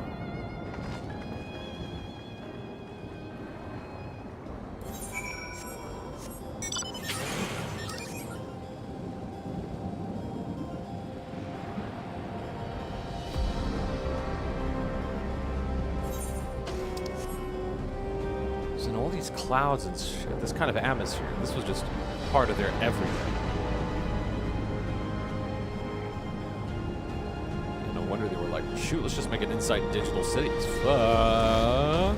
And all these clouds and shit, this kind of atmosphere, this was just part of their everything. No wonder they were like, shoot, let's just make an inside digital city. It's fun.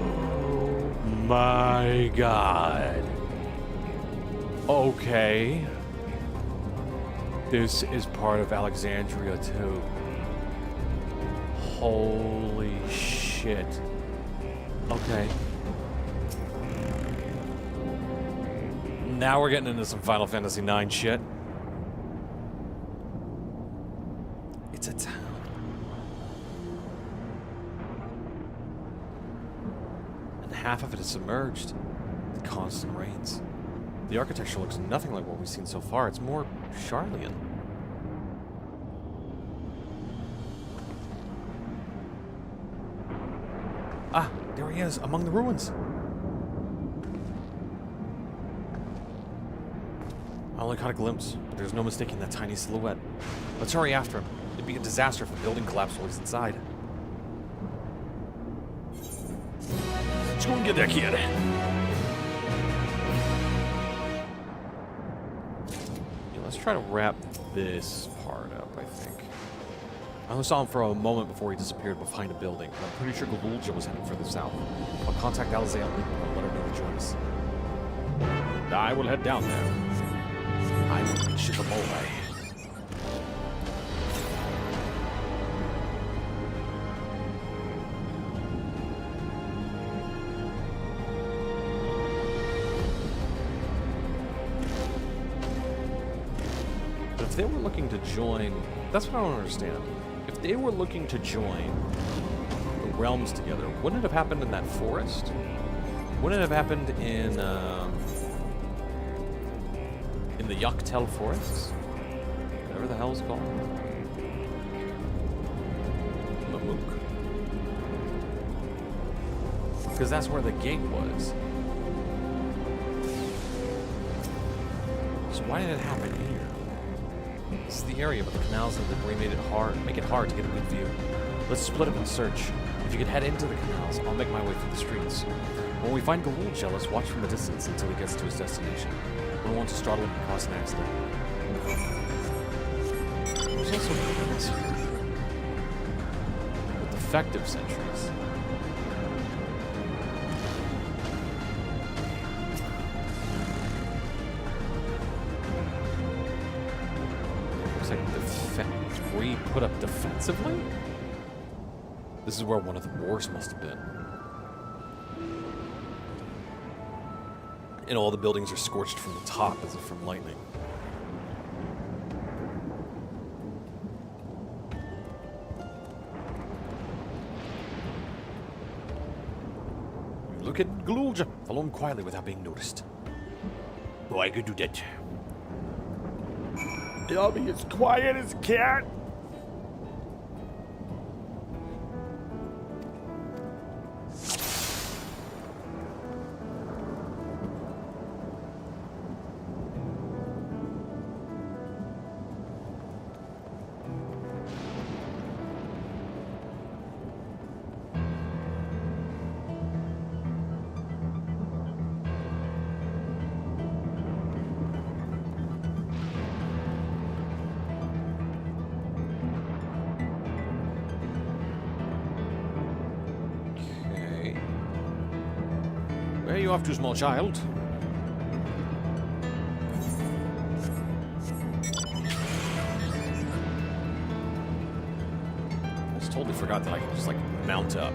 Oh my god. Okay. This is part of Alexandria too. Holy shit. Okay. Now we're getting into some Final Fantasy IX shit. It's a town. And half of it is submerged. The constant rains. The architecture looks nothing like what we've seen so far. It's more Charlian. Ah, there he is, among the ruins. I only caught a glimpse, but there's no mistaking that tiny silhouette. Let's hurry after him. It'd be a disaster if the building collapsed while he's inside. Let's go and get that kid. Yeah, let's try to wrap this part up, I think. I only saw him for a moment before he disappeared behind a building. I'm pretty sure Galulja was heading further south. I'll contact Alzea and let her know to join us. I will head down there. I will reach the mole. But if they were looking to join, that's what I don't understand. If they were looking to join the realms together, wouldn't it have happened in that forest? Wouldn't it have happened in the Yuktel forests? Whatever the hell it's called. Mamook. Because that's where the gate was. So why did it happen here? This is the area, but the canals and debris make it hard to get a good view. Let's split up and search. If you could head into the canals, I'll make my way through the streets. When we find Galulja, let's watch from a distance until he gets to his destination. We don't want to startle him and cause an accident. There's also pyramids here with defective sentries. Were you put up defensively? This is where one of the wars must have been. And all the buildings are scorched from the top as if from lightning. Look at Galulja. Follow him quietly without being noticed. Oh, I could do that. I'll be as quiet as a cat. Where are you off to, small child? I just totally forgot that I could just, like, mount up.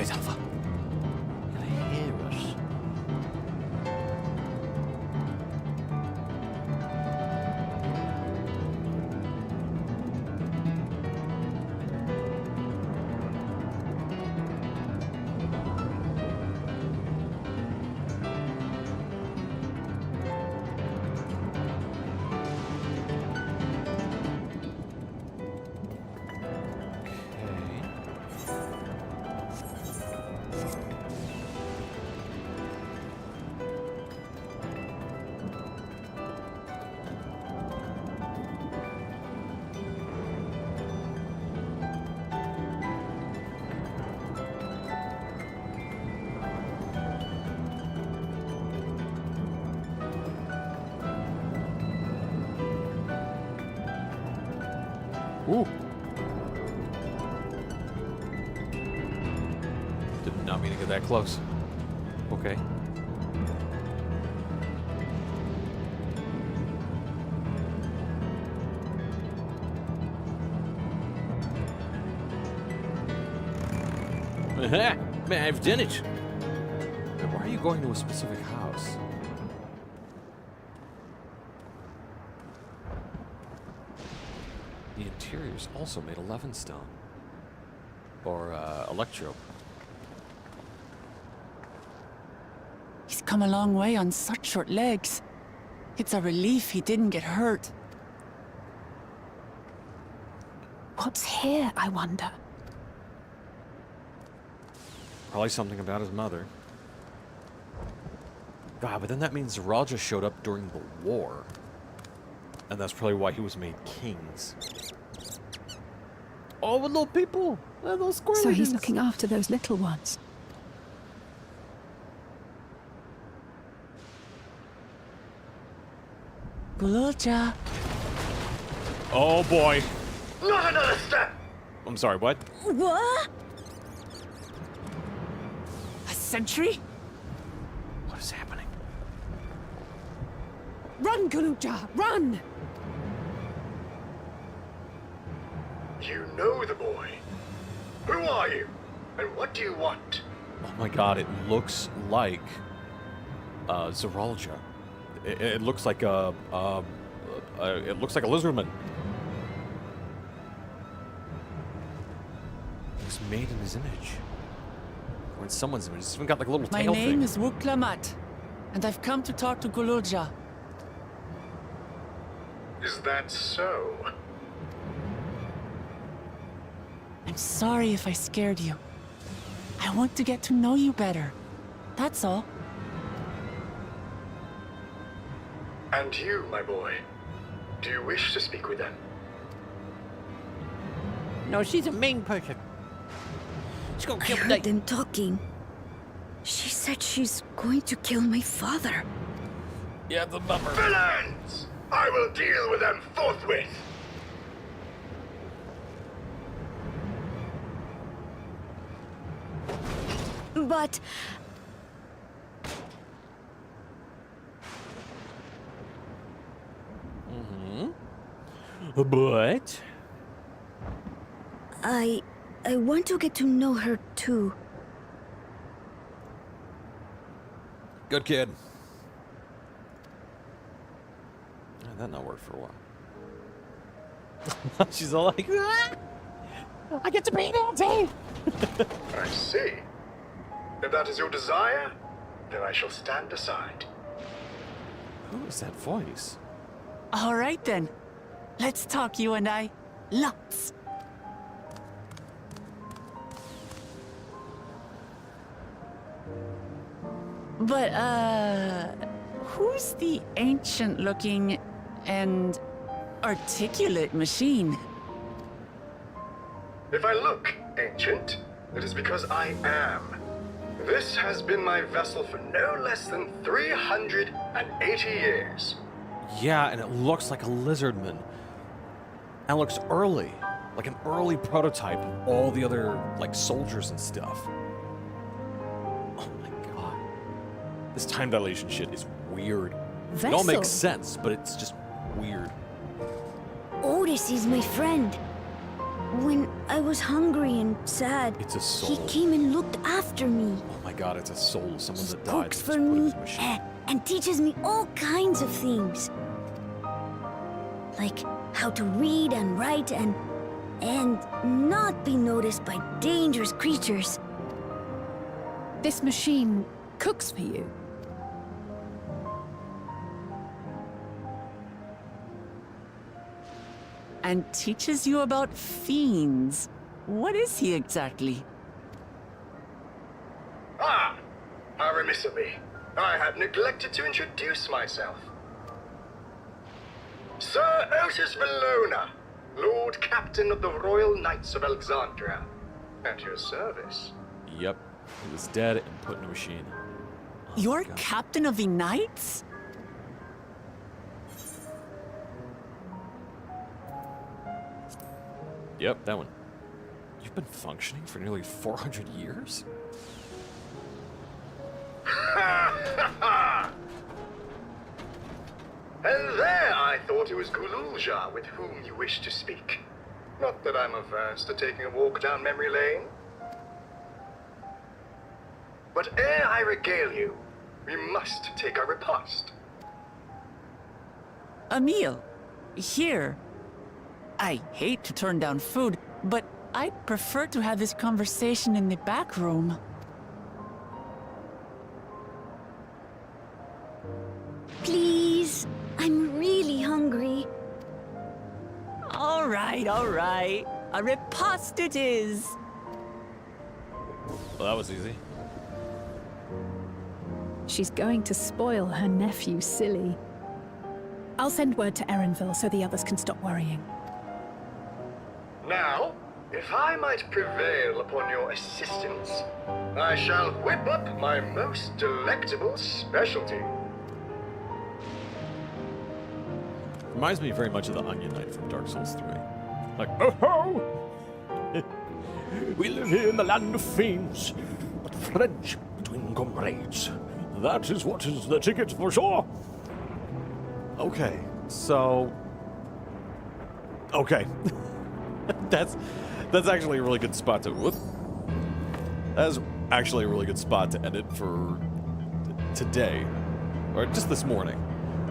Quiet, Alpha. Can I hear us? Ooh. Did not mean to get that close. Okay. Man, I've done it. Why are you going to a specific house? The interior's also made of Levinstone. Or, electro. He's come a long way on such short legs. It's a relief he didn't get hurt. What's here, I wonder? Probably something about his mother. God, but then that means Raja showed up during the war. And that's probably why he was made kings. Oh, the little people! They're those squirrels! So he's looking after those little ones. Gululja. Oh boy. Not another step! I'm sorry, what? What? A sentry? What is happening? Run, Gululja, run! You know the boy. Who are you? And what do you want? Oh my god, it looks like Zoologia. It looks like a it looks like a lizardman. It's made in his image. Or in someone's image. It's even got like a little My tail name thing. is Wuklamat, and I've come to talk to Gululja. Is that so? I'm sorry if I scared you. I want to get to know you better. That's all. And you, my boy, do you wish to speak with them? No, she's a mean person. She's gonna I kill heard them talking. She said she's going to kill my father. Yeah, the bummer. Villains! I will deal with them forthwith! But But I want to get to know her too. good kid. That not worked for a while. She's all like, ah! I get to be all day! I see. If that is your desire, then I shall stand aside. Who is that voice? All right then. Let's talk, you and I. Lots. But, who's the ancient-looking and articulate machine? If I look ancient, it is because I am. This has been my vessel for no less than 380 years. Yeah, and it looks like a lizardman. And it looks early, like an early prototype of all the other, like, soldiers and stuff. Oh my god. This time dilation shit is weird. It all makes sense, but it's just weird. Otis is my friend. When I was hungry and sad, It's a he soul. came and looked after me. Oh my god, it's a soul. Someone that died. Cooks Just for put in me his machine. and teaches me all kinds of things. Like how to read and write and not be noticed by dangerous creatures. This machine cooks for you. And teaches you about fiends. What is he exactly? Ah! How remiss of me. I had neglected to introduce myself. Sir Otis Valona, Lord Captain of the Royal Knights of Alexandria. At your service. Yep. He was dead and put in a machine. You're captain of the knights? Yep, that one. You've been functioning for nearly 400 years? And there I thought it was Gululja with whom you wished to speak. Not that I'm averse to taking a walk down memory lane. But ere I regale you, we must take our repast. A meal. Here. I hate to turn down food, but I'd prefer to have this conversation in the back room. Please, I'm really hungry. All right, all right. A repast it is. Well, that was easy. She's going to spoil her nephew silly. I'll send word to Erenville so the others can stop worrying. Now, if I might prevail upon your assistance, I shall whip up my most delectable specialty. Reminds me very much of the Onion Knight from Dark Souls 3. Like, oh ho! We live here in the land of fiends, but friendship between comrades. That is what is the ticket for sure. Okay, so... Okay. That's actually a really good spot to... Whoop. That's actually a really good spot to end it for today. Or just this morning.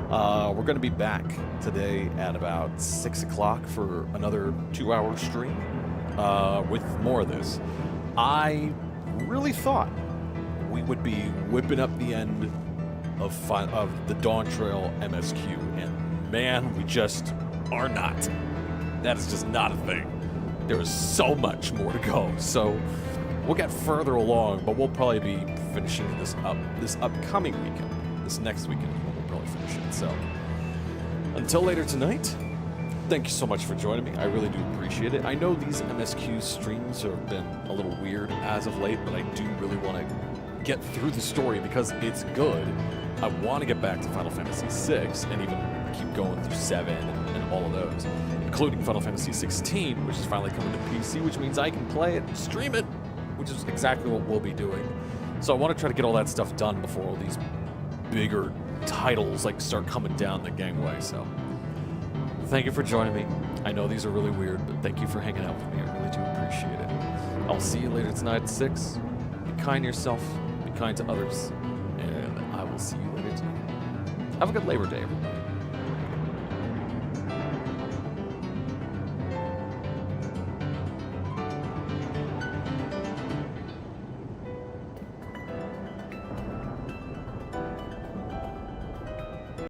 We're going to be back today at about 6 o'clock for another 2-hour stream with more of this. I really thought we would be whipping up the end of the Dawn Trail MSQ, and man, we just are not. That is just not a thing. There is so much more to go. So we'll get further along, but we'll probably be finishing this upcoming weekend. This next weekend is when we'll probably finish it. So until later tonight, thank you so much for joining me. I really do appreciate it. I know these MSQ streams have been a little weird as of late, but I do really want to get through the story because it's good. I want to get back to Final Fantasy VI and even keep going through 7 and all of those, including Final Fantasy 16, which is finally coming to PC, which means I can play it and stream it, which is exactly what we'll be doing. So I want to try to get all that stuff done before all these bigger titles like start coming down the gangway. So thank you for joining me. I know these are really weird, but thank you for hanging out with me. I really do appreciate it. I'll see you later tonight at 6. Be kind to yourself, be kind to others, and I will see you later tonight. Have a good Labor Day, everybody.